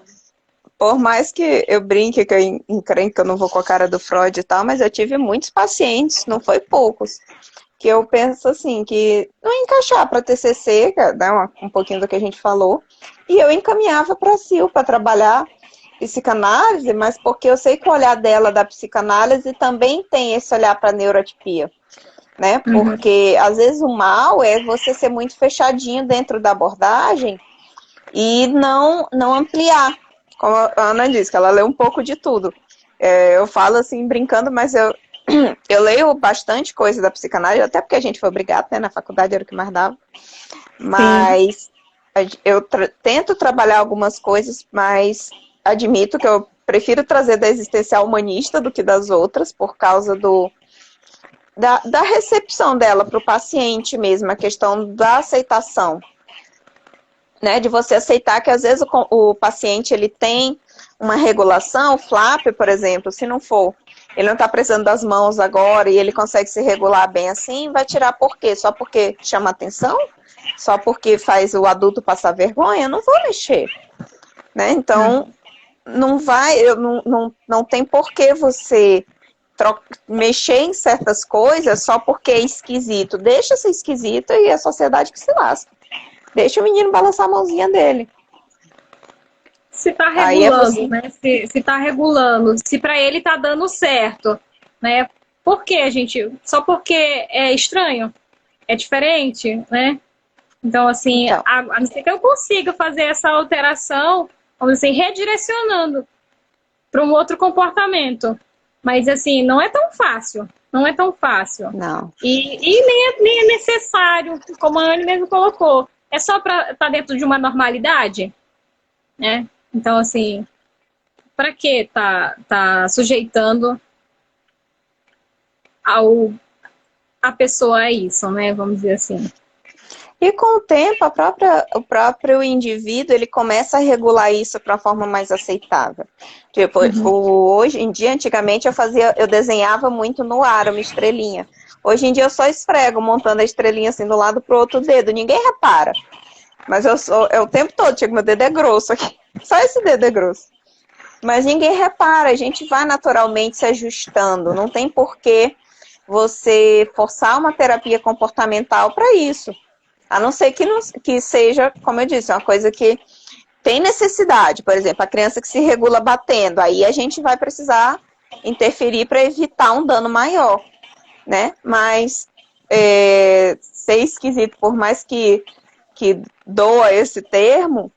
Speaker 2: Por mais que eu brinque que eu encrenque que eu não vou com a cara do Freud e tal, mas eu tive muitos pacientes, não foi poucos, que eu penso assim, que não ia encaixar para TCC, né, um pouquinho do que a gente falou, e eu encaminhava para a Sil para trabalhar psicanálise, mas porque eu sei que o olhar dela da psicanálise também tem esse olhar para neurotipia, né? Porque às vezes o mal é você ser muito fechadinho dentro da abordagem e não ampliar. Como a Ana disse, que ela lê um pouco de tudo. Eu falo assim, brincando, mas eu leio bastante coisa da psicanálise, até porque a gente foi obrigado, né? Na faculdade era o que mais dava. Mas eu tento trabalhar algumas coisas, mas admito que eu prefiro trazer da existencial humanista do que das outras, por causa da recepção dela para o paciente mesmo, a questão da aceitação. Né, de você aceitar que às vezes o paciente ele tem uma regulação, o flap, por exemplo, se não for, ele não está precisando das mãos agora e ele consegue se regular bem assim, vai tirar por quê? Só porque chama atenção? Só porque faz o adulto passar vergonha? Eu não vou mexer. Né? Então, não tem por que você mexer em certas coisas só porque é esquisito. Deixa ser esquisito e a sociedade que se lasca. Deixa o menino balançar a mãozinha dele.
Speaker 1: se tá
Speaker 2: Aí é
Speaker 1: regulando,
Speaker 2: você.
Speaker 1: né? Se tá regulando, se para ele tá dando certo, né? Por quê, gente? Só porque é estranho, é diferente, né? Então, assim,
Speaker 2: Então,
Speaker 1: a não ser que eu consiga fazer essa alteração, vamos dizer, redirecionando para um outro comportamento. Mas, assim, não é tão fácil. Não é tão fácil.
Speaker 2: não.
Speaker 1: E nem é necessário, como a Anne mesmo colocou. É só para estar dentro de uma normalidade, né? Então, assim, para que tá sujeitando a pessoa a isso, né? Vamos dizer assim.
Speaker 2: E com o tempo, o próprio indivíduo, ele começa a regular isso para uma forma mais aceitável. Tipo, hoje em dia, antigamente, eu desenhava muito no ar, uma estrelinha. Hoje em dia eu só esfrego, montando a estrelinha assim do lado pro outro dedo. Ninguém repara. Mas é o tempo todo, tipo, meu dedo é grosso aqui. Só esse dedo é grosso. Mas ninguém repara, a gente vai naturalmente se ajustando. Não tem porquê você forçar uma terapia comportamental para isso. A não ser que seja, como eu disse, uma coisa que tem necessidade. Por exemplo, a criança que se regula batendo, aí a gente vai precisar interferir para evitar um dano maior, né? Mas ser esquisito, por mais que doa esse termo,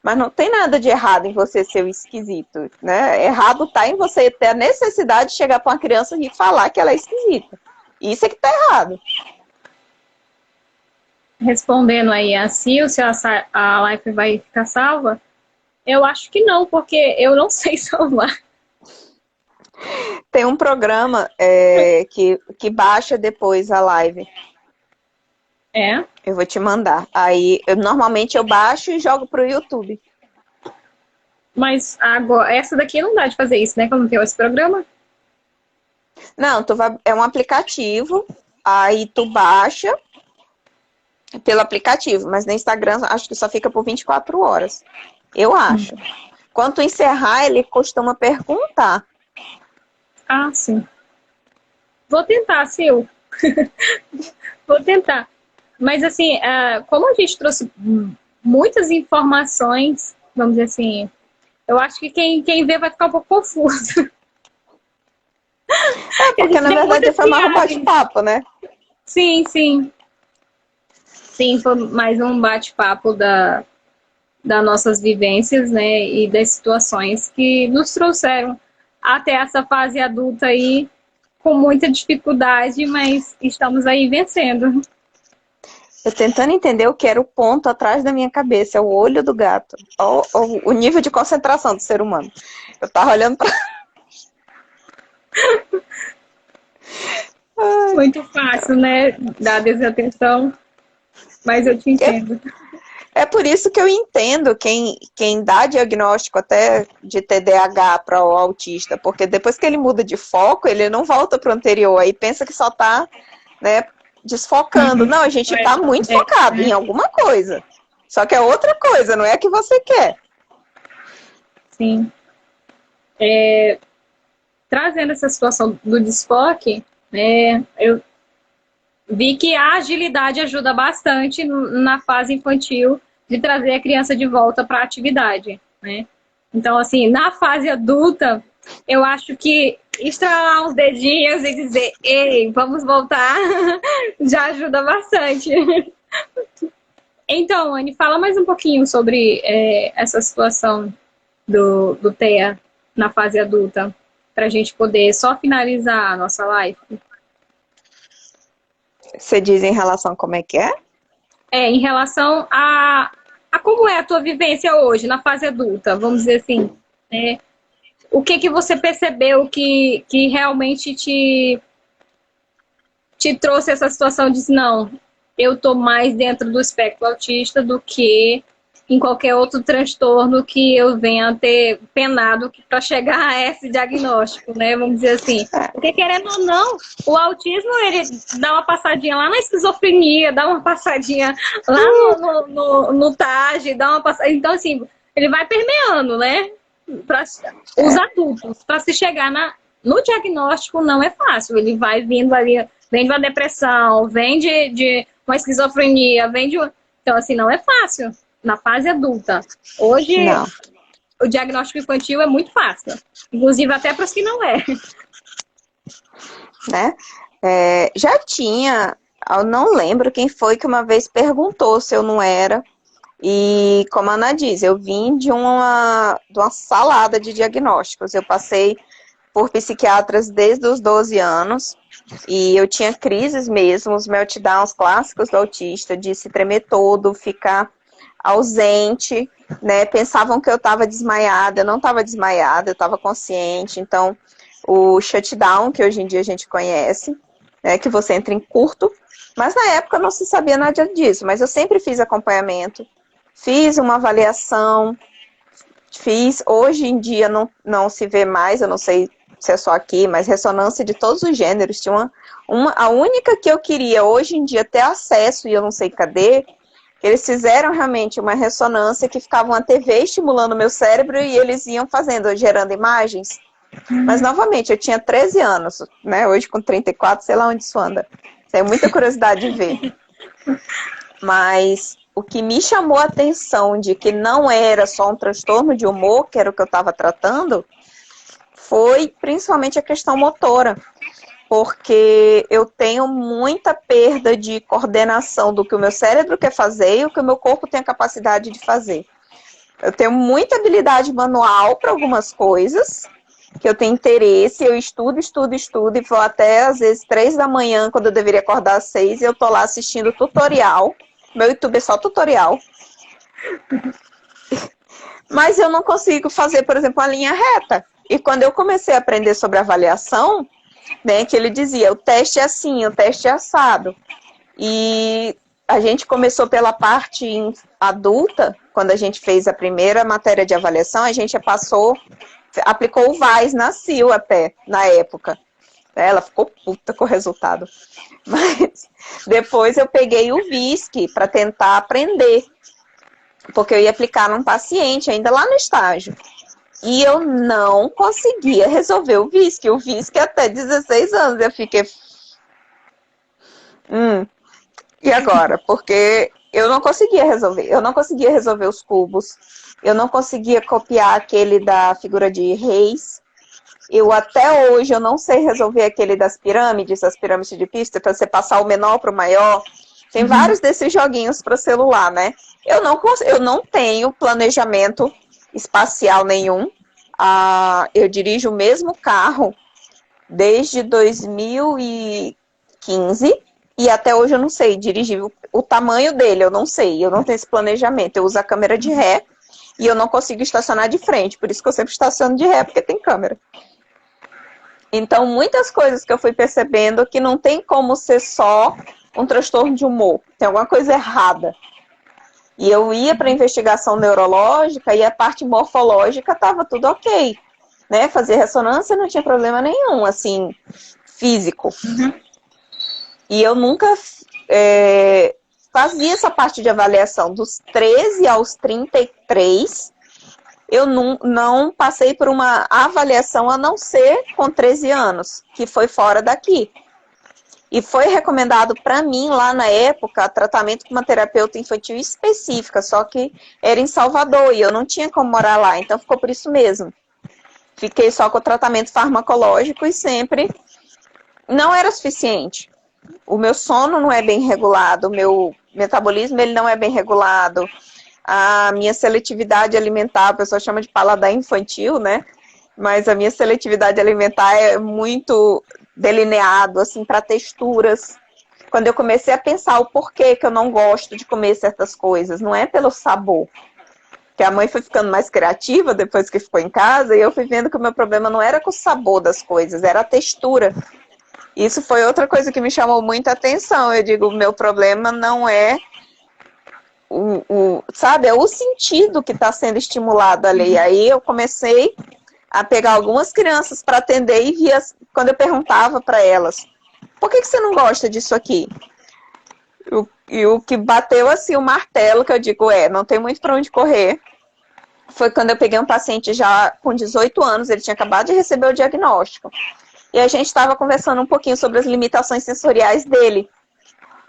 Speaker 2: mas não tem nada de errado em você ser o esquisito, né? Errado tá em você ter a necessidade de chegar para uma criança e falar que ela é esquisita. Isso é que tá errado.
Speaker 1: Respondendo aí a Sil, se a live vai ficar salva, eu acho que não, porque eu não sei salvar.
Speaker 2: Tem um programa que baixa depois a live.
Speaker 1: É?
Speaker 2: Eu vou te mandar. Aí, normalmente eu baixo e jogo pro YouTube.
Speaker 1: Mas agora, essa daqui não dá de fazer isso, né? Como tem esse programa.
Speaker 2: Não, é um aplicativo, aí tu baixa pelo aplicativo, mas no Instagram acho que só fica por 24 horas. Eu acho. Quando tu encerrar, ele costuma perguntar.
Speaker 1: Ah, sim. Vou tentar, Sil. Vou tentar. Mas, assim, como a gente trouxe muitas informações, vamos dizer assim, eu acho que quem vê vai ficar um pouco confuso.
Speaker 2: Porque na verdade foi mais um bate-papo, né?
Speaker 1: Sim, sim. Sim, foi mais um bate-papo das nossas vivências, né? E das situações que nos trouxeram até essa fase adulta aí, com muita dificuldade, mas estamos aí vencendo.
Speaker 2: Eu tentando entender o que era o ponto atrás da minha cabeça, é o olho do gato. O nível de concentração do ser humano. Eu tava olhando pra...
Speaker 1: Muito fácil, né? Dar desatenção, mas eu te entendo.
Speaker 2: É por isso que eu entendo quem dá diagnóstico até de TDAH para o autista, porque depois que ele muda de foco, ele não volta para o anterior, aí pensa que só tá, né, desfocando. Não, a gente tá muito focado em alguma coisa. Só que é outra coisa, não é a que você quer.
Speaker 1: Sim. Trazendo essa situação do desfoque, eu vi que a agilidade ajuda bastante na fase infantil de trazer a criança de volta para a atividade, né? Então, assim, na fase adulta, eu acho que estralar uns dedinhos e dizer, ei, vamos voltar, já ajuda bastante. Então, Anne, fala mais um pouquinho sobre essa situação do TEA na fase adulta, para a gente poder só finalizar a nossa live.
Speaker 2: Você diz em relação a como é que é?
Speaker 1: Em relação a como é a tua vivência hoje, na fase adulta, vamos dizer assim, né? O que você percebeu que realmente te trouxe essa situação de não, eu tô mais dentro do espectro autista do que em qualquer outro transtorno que eu venha a ter penado para chegar a esse diagnóstico, né? Vamos dizer assim. Porque, querendo ou não, o autismo, ele dá uma passadinha lá na esquizofrenia, dá uma passadinha lá no TAG, dá uma passadinha... Então, assim, ele vai permeando, né? Para os adultos. Para se chegar no diagnóstico, não é fácil. Ele vai vindo ali, vem de uma depressão, vem de uma esquizofrenia, vem de... Então, assim, não é fácil. Na fase adulta. Hoje,
Speaker 2: Não.
Speaker 1: o diagnóstico infantil é muito fácil. Inclusive até para os que não é.
Speaker 2: Né? Já tinha, eu não lembro quem foi que uma vez perguntou se eu não era. E como a Ana diz, eu vim de uma salada de diagnósticos. Eu passei por psiquiatras desde os 12 anos e eu tinha crises mesmo, os meltdowns clássicos do autista, de se tremer todo, ficar ausente, né? Pensavam que eu estava desmaiada, eu não estava desmaiada, eu estava consciente. Então, o shutdown, que hoje em dia a gente conhece, né, que você entra em curto, mas na época não se sabia nada disso, mas eu sempre fiz acompanhamento, fiz uma avaliação, hoje em dia não se vê mais, eu não sei se é só aqui, mas ressonância de todos os gêneros, tinha a única que eu queria hoje em dia ter acesso, e eu não sei cadê, eles fizeram realmente uma ressonância que ficava uma TV estimulando o meu cérebro e eles iam fazendo, gerando imagens. Mas, novamente, eu tinha 13 anos, né? Hoje, com 34, sei lá onde isso anda. Tenho muita curiosidade de ver. Mas o que me chamou a atenção de que não era só um transtorno de humor, que era o que eu estava tratando, foi principalmente a questão motora. Porque eu tenho muita perda de coordenação do que o meu cérebro quer fazer e o que o meu corpo tem a capacidade de fazer. Eu tenho muita habilidade manual para algumas coisas, que eu tenho interesse, eu estudo e vou até, às vezes, 3 da manhã, quando eu deveria acordar às 6, e eu tô lá assistindo tutorial. Meu YouTube é só tutorial. Mas eu não consigo fazer, por exemplo, uma linha reta. E quando eu comecei a aprender sobre avaliação, né, que ele dizia, o teste é assim, o teste é assado. E a gente começou pela parte adulta, quando a gente fez a primeira matéria de avaliação, a gente aplicou o VAIS na Sil até, na época. Ela ficou puta com o resultado. Mas depois eu peguei o VISC para tentar aprender, porque eu ia aplicar num paciente ainda lá no estágio. E eu não conseguia resolver o VISC até 16 anos. Eu fiquei... E agora? Porque eu não conseguia resolver os cubos, eu não conseguia copiar aquele da figura de reis, até hoje eu não sei resolver aquele das pirâmides, as pirâmides de pista, para você passar o menor para o maior. Tem vários desses joguinhos para celular, né? Eu não tenho planejamento espacial nenhum. Eu dirijo o mesmo carro desde 2015 e até hoje eu não sei dirigir o tamanho dele, eu não sei, eu não tenho esse planejamento. Eu uso a câmera de ré e eu não consigo estacionar de frente, por isso que eu sempre estaciono de ré, porque tem câmera. Então, muitas coisas que eu fui percebendo que não tem como ser só um transtorno de humor, tem alguma coisa errada. E eu ia para a investigação neurológica e a parte morfológica estava tudo ok, né? Fazer ressonância não tinha problema nenhum, assim, físico. E eu nunca fazia essa parte de avaliação. Dos 13 aos 33, eu não passei por uma avaliação a não ser com 13 anos, que foi fora daqui. E foi recomendado para mim, lá na época, tratamento com uma terapeuta infantil específica, só que era em Salvador e eu não tinha como morar lá, então ficou por isso mesmo. Fiquei só com o tratamento farmacológico e sempre não era suficiente. O meu sono não é bem regulado, o meu metabolismo ele não é bem regulado, a minha seletividade alimentar, a pessoa chama de paladar infantil, né? Mas a minha seletividade alimentar é muito delineado, assim, para texturas. Quando eu comecei a pensar o porquê que eu não gosto de comer certas coisas, não é pelo sabor. Que a mãe foi ficando mais criativa depois que ficou em casa, e eu fui vendo que o meu problema não era com o sabor das coisas, era a textura. Isso foi outra coisa que me chamou muita atenção. Eu digo, o meu problema não é sabe, é o sentido que está sendo estimulado ali. E aí eu comecei a pegar algumas crianças para atender e via, quando eu perguntava para elas, por que você não gosta disso aqui? E o que bateu assim o martelo, que eu digo, não tem muito para onde correr, foi quando eu peguei um paciente já com 18 anos, ele tinha acabado de receber o diagnóstico. E a gente estava conversando um pouquinho sobre as limitações sensoriais dele.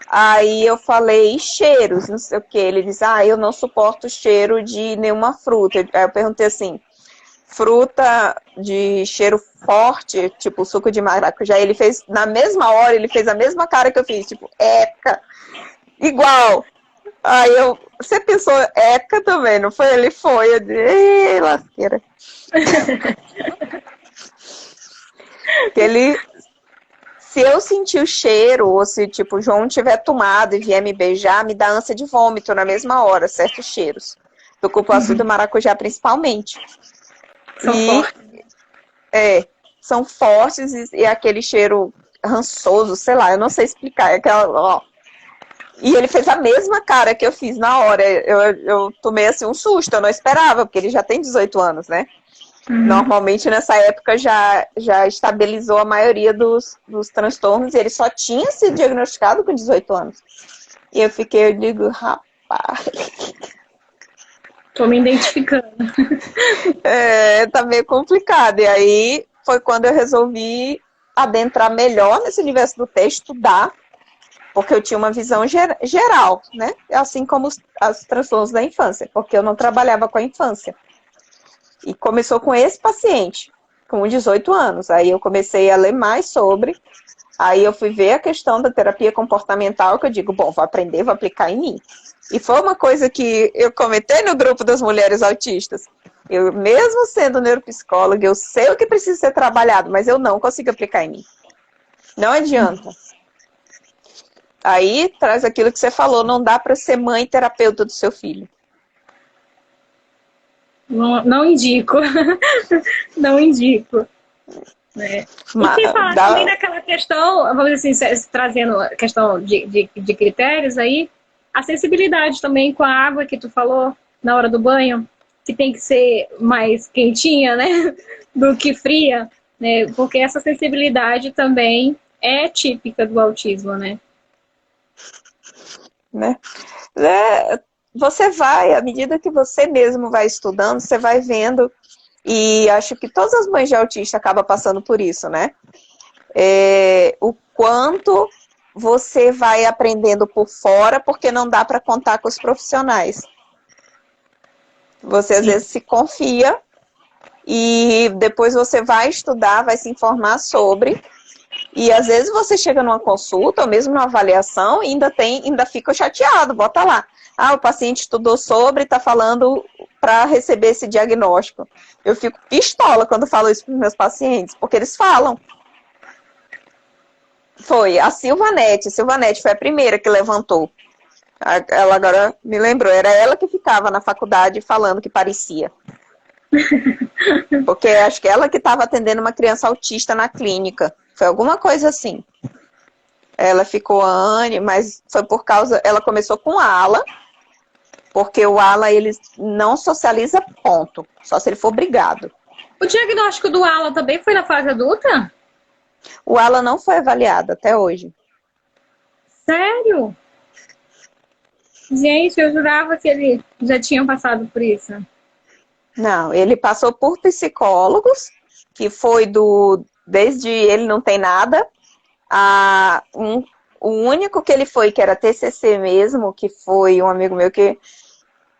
Speaker 2: Aí eu falei cheiros, não sei o que. Ele diz, eu não suporto o cheiro de nenhuma fruta. Aí eu perguntei assim, fruta de cheiro forte, tipo suco de maracujá. Ele fez, na mesma hora, ele fez a mesma cara que eu fiz, tipo, eca, igual. Aí você pensou eca também, não foi? Ele foi, eu disse, ei, lasqueira. Que ele, se eu sentir o cheiro, ou se tipo o João tiver tomado e vier me beijar, me dá ânsia de vômito na mesma hora, certos cheiros. Do cupuaçu e do maracujá principalmente.
Speaker 1: São fortes.
Speaker 2: São fortes e aquele cheiro rançoso, sei lá, eu não sei explicar. É aquela, ó. E ele fez a mesma cara que eu fiz na hora. Eu tomei assim um susto, eu não esperava, porque ele já tem 18 anos, né? Normalmente nessa época já estabilizou a maioria dos transtornos e ele só tinha sido diagnosticado com 18 anos. E eu digo, rapaz.
Speaker 1: Tô me identificando.
Speaker 2: Tá meio complicado. E aí foi quando eu resolvi adentrar melhor nesse universo do texto, estudar, porque eu tinha uma visão geral, né? Assim como os transtornos da infância, porque eu não trabalhava com a infância. E começou com esse paciente, com 18 anos. Aí eu comecei a ler mais sobre. Aí eu fui ver a questão da terapia comportamental, que eu digo, bom, vou aprender, vou aplicar em mim. E foi uma coisa que eu comentei no grupo das mulheres autistas. Eu, mesmo sendo neuropsicóloga, eu sei o que precisa ser trabalhado, mas eu não consigo aplicar em mim. Não adianta. Aí traz aquilo que você falou, não dá para ser mãe terapeuta do seu filho.
Speaker 1: Não indico. Não indico. Né? E sem falar também daquela questão, vamos dizer assim, trazendo a questão de critérios aí, a sensibilidade também com a água que tu falou na hora do banho, que tem que ser mais quentinha, né, do que fria, né, porque essa sensibilidade também é típica do autismo, né?
Speaker 2: Você vai, à medida que você mesmo vai estudando, você vai vendo, e acho que todas as mães de autista acabam passando por isso, né? O quanto você vai aprendendo por fora, porque não dá para contar com os profissionais. Você às vezes se confia e depois você vai estudar, vai se informar sobre, e às vezes você chega numa consulta ou mesmo numa avaliação e ainda fica chateado, bota lá. O paciente estudou sobre e está falando para receber esse diagnóstico. Eu fico pistola quando falo isso para os meus pacientes, porque eles falam. Foi a Silvanete foi a primeira que levantou. Ela agora me lembrou, era ela que ficava na faculdade falando que parecia. Porque acho que ela que estava atendendo uma criança autista na clínica. Foi alguma coisa assim. Ela ficou mas foi por causa... Ela começou com ALA, porque o ALA, ele não socializa ponto, só se ele for brigado.
Speaker 1: O diagnóstico do ALA também foi na fase adulta?
Speaker 2: O ALA não foi avaliado até hoje.
Speaker 1: Sério? Gente, eu jurava que ele já tinha passado por isso.
Speaker 2: Não, ele passou por psicólogos, que foi desde ele não tem nada, o único que ele foi, que era TCC mesmo, que foi um amigo meu que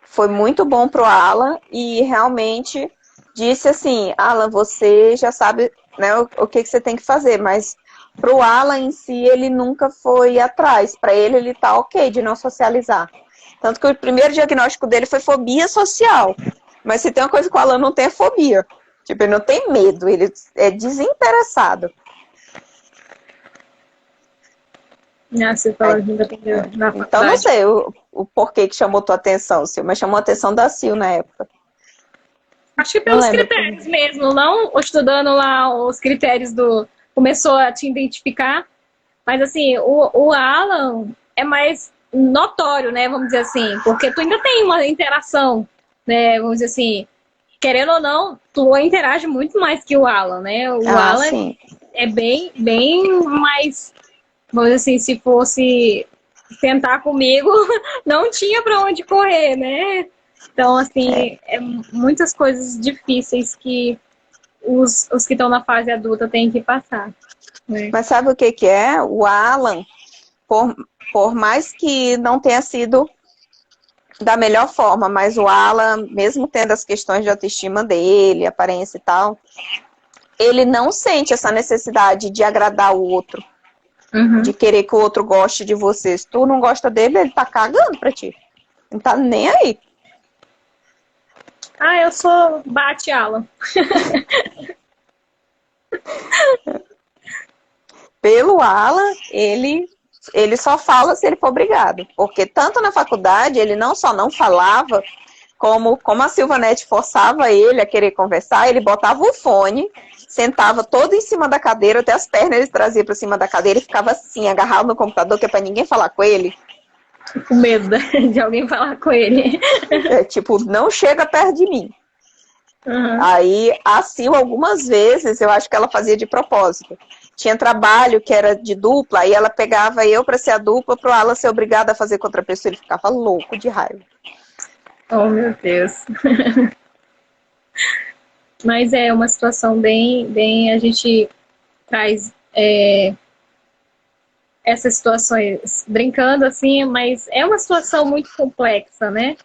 Speaker 2: foi muito bom pro Alan, e realmente disse assim, Alan, você já sabe, né, o que você tem que fazer, mas pro Alan em si, ele nunca foi atrás, para ele tá ok de não socializar. Tanto que o primeiro diagnóstico dele foi fobia social. Mas se tem uma coisa que o Alan não tem, é fobia. Tipo, ele não tem medo, ele é desinteressado.
Speaker 1: Você falou que ainda tem na faculdade.
Speaker 2: Então, não sei o porquê que chamou tua atenção, Sil, mas chamou a atenção da Sil na época.
Speaker 1: Acho que pelos critérios mesmo, não estudando lá os critérios começou a te identificar. Mas, assim, o Alan é mais notório, né, vamos dizer assim, porque tu ainda tem uma interação, né, vamos dizer assim, querendo ou não, tu interage muito mais que o Alan, né, o Alan
Speaker 2: sim.
Speaker 1: É bem mais, vamos dizer assim, se fosse sentar comigo, não tinha pra onde correr, né, então, assim, muitas coisas difíceis que os que estão na fase adulta têm que passar, né?
Speaker 2: Mas sabe o que é? O Alan, por mais que não tenha sido da melhor forma, mas o Alan, mesmo tendo as questões de autoestima dele, aparência e tal, ele não sente essa necessidade de agradar o outro, de querer que o outro goste de você. Se tu não gosta dele, ele tá cagando pra ti. Não tá nem aí.
Speaker 1: Ah, eu sou bate Alan.
Speaker 2: Pelo Alan, ele só fala se ele for obrigado. Porque tanto na faculdade, ele não só não falava, como a Silvanete forçava ele a querer conversar, ele botava o fone, sentava todo em cima da cadeira, até as pernas ele trazia para cima da cadeira e ficava assim, agarrado no computador, que é para ninguém falar com ele.
Speaker 1: Com medo de alguém falar com ele.
Speaker 2: Tipo, não chega perto de mim. Aí, a Sil, algumas vezes, eu acho que ela fazia de propósito. Tinha trabalho que era de dupla, aí ela pegava eu para ser a dupla, pro Alan ser obrigado a fazer com outra pessoa, ele ficava louco de raiva.
Speaker 1: Oh, meu Deus. Mas é uma situação bem a gente traz essas situações brincando assim, mas é uma situação muito complexa, né?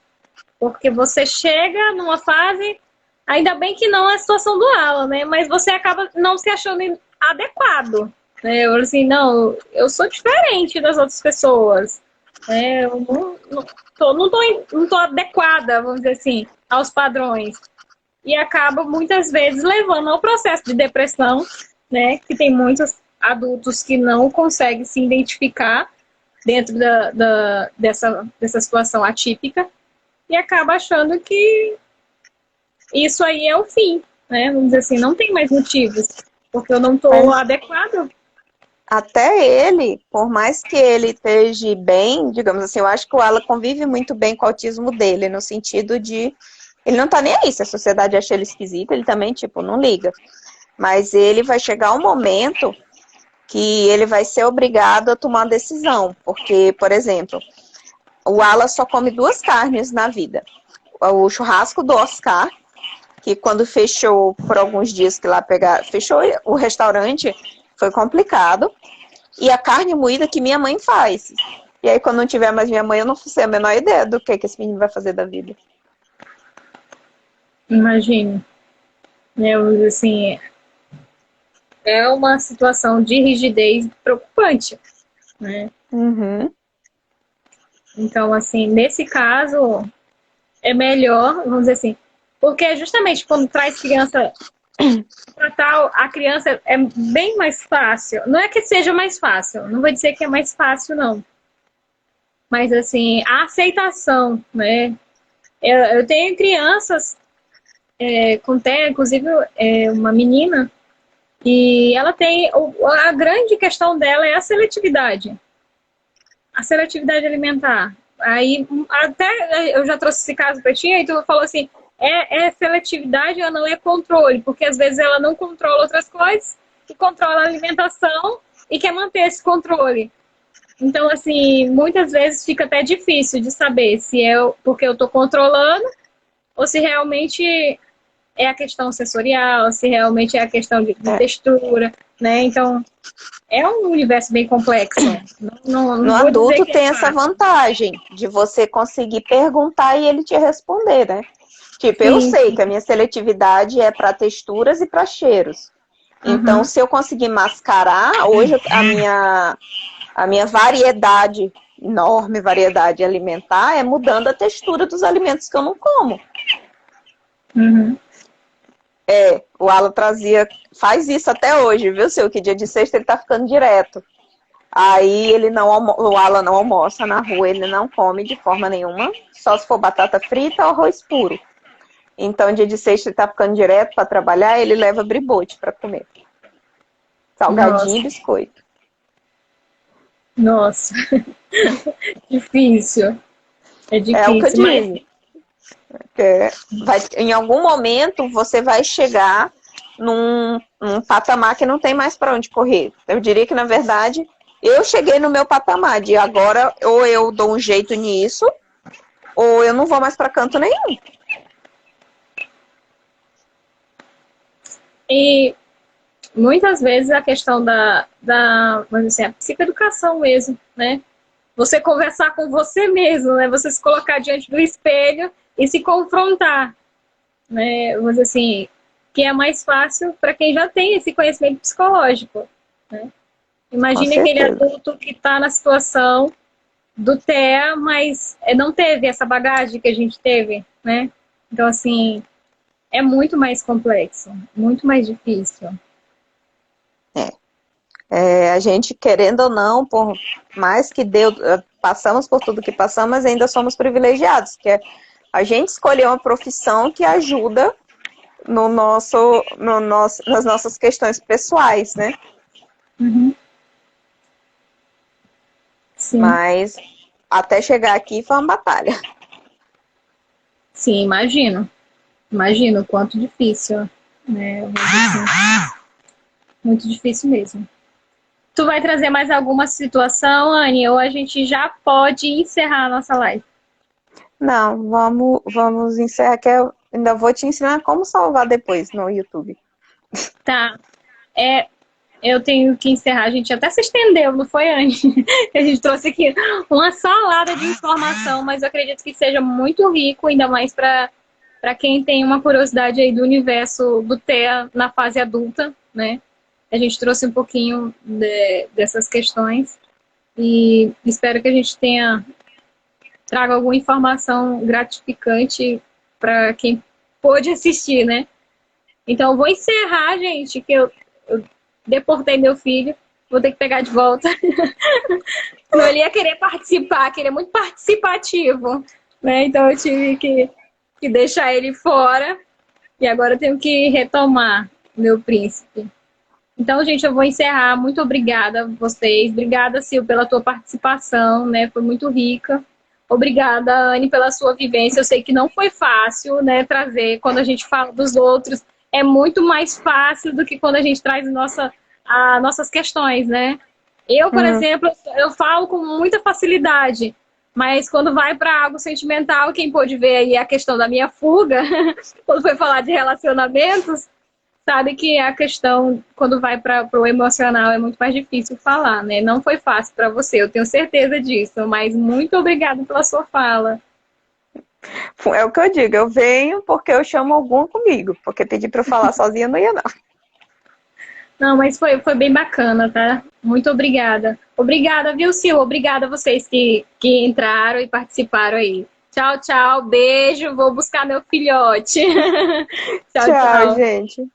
Speaker 1: Porque você chega numa fase, ainda bem que não é a situação do Alan, né? Mas você acaba não se achando adequado, né? Eu assim, não, eu sou diferente das outras pessoas, né? Eu não tô adequada, vamos dizer assim, aos padrões. E acaba muitas vezes levando ao processo de depressão, né? Que tem muitos adultos que não conseguem se identificar dentro dessa situação atípica e acaba achando que isso aí é o fim, né? Vamos dizer assim, não tem mais motivos, porque eu não estou adequado.
Speaker 2: Até ele, por mais que ele esteja bem, digamos assim, eu acho que o Alan convive muito bem com o autismo dele, no sentido de ele não tá nem aí, se a sociedade acha ele esquisito, ele também, tipo, não liga. Mas ele vai chegar um momento que ele vai ser obrigado a tomar uma decisão. Porque, por exemplo, o Alan só come 2 carnes na vida. O churrasco do Oscar, que quando fechou por alguns dias que lá fechou o restaurante, foi complicado. E a carne moída que minha mãe faz. E aí, quando não tiver mais minha mãe, eu não sei a menor ideia do que esse menino vai fazer da vida.
Speaker 1: Imagino. Assim, é uma situação de rigidez preocupante, né? Então, assim, nesse caso, é melhor, vamos dizer assim, porque justamente quando traz criança para tal, a criança é bem mais fácil. Não é que seja mais fácil, não vou dizer que é mais fácil, não. Mas, assim, a aceitação, né? Eu tenho crianças, inclusive uma menina, e ela tem, a grande questão dela é a seletividade alimentar. Aí, até eu já trouxe esse caso para ti, e tu falou assim, é seletividade ou não é controle? Porque às vezes ela não controla outras coisas e controla a alimentação e quer manter esse controle. Então, assim, muitas vezes fica até difícil de saber se é porque eu estou controlando ou se realmente é a questão sensorial, se realmente é a questão de textura, né? Então, é um universo bem complexo. Não
Speaker 2: No
Speaker 1: vou dizer
Speaker 2: adulto
Speaker 1: que
Speaker 2: tem
Speaker 1: é
Speaker 2: essa
Speaker 1: fácil.
Speaker 2: vantagem de você conseguir perguntar e ele te responder, né? Tipo, eu
Speaker 1: Sim,
Speaker 2: sei
Speaker 1: sim.
Speaker 2: que a minha seletividade é para texturas e para cheiros. Então,
Speaker 1: Uhum.
Speaker 2: se eu conseguir mascarar, hoje a minha variedade, enorme variedade alimentar, é mudando a textura dos alimentos que eu não como.
Speaker 1: Uhum.
Speaker 2: O Alan faz isso até hoje, viu, seu? Que dia de sexta ele tá ficando direto. Aí o Alan não almoça na rua, ele não come de forma nenhuma, só se for batata frita ou arroz puro. Então, dia de sexta ele tá ficando direto para trabalhar, ele leva bribote para comer. Salgadinho e
Speaker 1: Nossa,
Speaker 2: biscoito.
Speaker 1: nossa. Difícil. É
Speaker 2: É o que eu
Speaker 1: difícil, mas
Speaker 2: digo. Em algum momento você vai chegar num patamar que não tem mais para onde correr. Eu diria que, na verdade, eu cheguei no meu patamar de agora ou eu dou um jeito nisso, ou eu não vou mais para canto nenhum.
Speaker 1: e muitas vezes a questão vamos dizer, a psicoeducação mesmo, né? você conversar com você mesmo, né? Você se colocar diante do espelho e se confrontar, né? Vamos dizer assim, que é mais fácil para quem já tem esse conhecimento psicológico, né?
Speaker 2: Com
Speaker 1: Imagine aquele
Speaker 2: certeza.
Speaker 1: adulto que está na situação do TEA, mas não teve essa bagagem que a gente teve, né? Então, assim, é muito mais complexo, muito mais difícil.
Speaker 2: A gente, querendo ou não, por mais que passamos por tudo que passamos, mas ainda somos privilegiados, que a gente escolheu uma profissão que ajuda nas nossas questões pessoais, né?
Speaker 1: Uhum. Sim.
Speaker 2: Mas até chegar aqui foi uma batalha.
Speaker 1: Sim, imagino. Imagino o quanto difícil, né? Assim, muito difícil mesmo. Tu vai trazer mais alguma situação, Anne, ou a gente já pode encerrar a nossa live?
Speaker 2: Não, vamos encerrar, que eu ainda vou te ensinar como salvar depois no YouTube.
Speaker 1: Tá. Eu tenho que encerrar. A gente até se estendeu, não foi, Anne? A gente trouxe aqui uma salada de informação, mas eu acredito que seja muito rico, ainda mais para quem tem uma curiosidade aí do universo do TEA na fase adulta, né? A gente trouxe um pouquinho dessas questões e espero que a gente traga alguma informação gratificante para quem pôde assistir, né? Então, eu vou encerrar, gente, que eu deportei meu filho, vou ter que pegar de volta. Não, ele ia querer participar, querer muito participativo, né? Então, eu tive que deixar ele fora e agora eu tenho que retomar meu príncipe. Então, gente, eu vou encerrar. Muito obrigada a vocês. Obrigada, Sil, pela tua participação, né? Foi muito rica. Obrigada, Anne, pela sua vivência. Eu sei que não foi fácil, né, trazer. Quando a gente fala dos outros, é muito mais fácil do que quando a gente traz as nossas questões, né? Eu, por exemplo, eu falo com muita facilidade, mas quando vai para algo sentimental, quem pôde ver aí a questão da minha fuga, quando foi falar de relacionamentos, sabe que a questão, quando vai para o emocional, é muito mais difícil falar, né? Não foi fácil para você, eu tenho certeza disso, mas muito obrigada pela sua fala.
Speaker 2: É o que eu digo, eu venho porque eu chamo algum comigo, porque pedir para eu falar sozinha não ia não.
Speaker 1: Não, mas foi bem bacana, tá? Muito obrigada. Obrigada, viu, Sil? Obrigada a vocês que entraram e participaram aí. Tchau, tchau, beijo, vou buscar meu filhote. Tchau,
Speaker 2: Tchau,
Speaker 1: tchau.
Speaker 2: gente.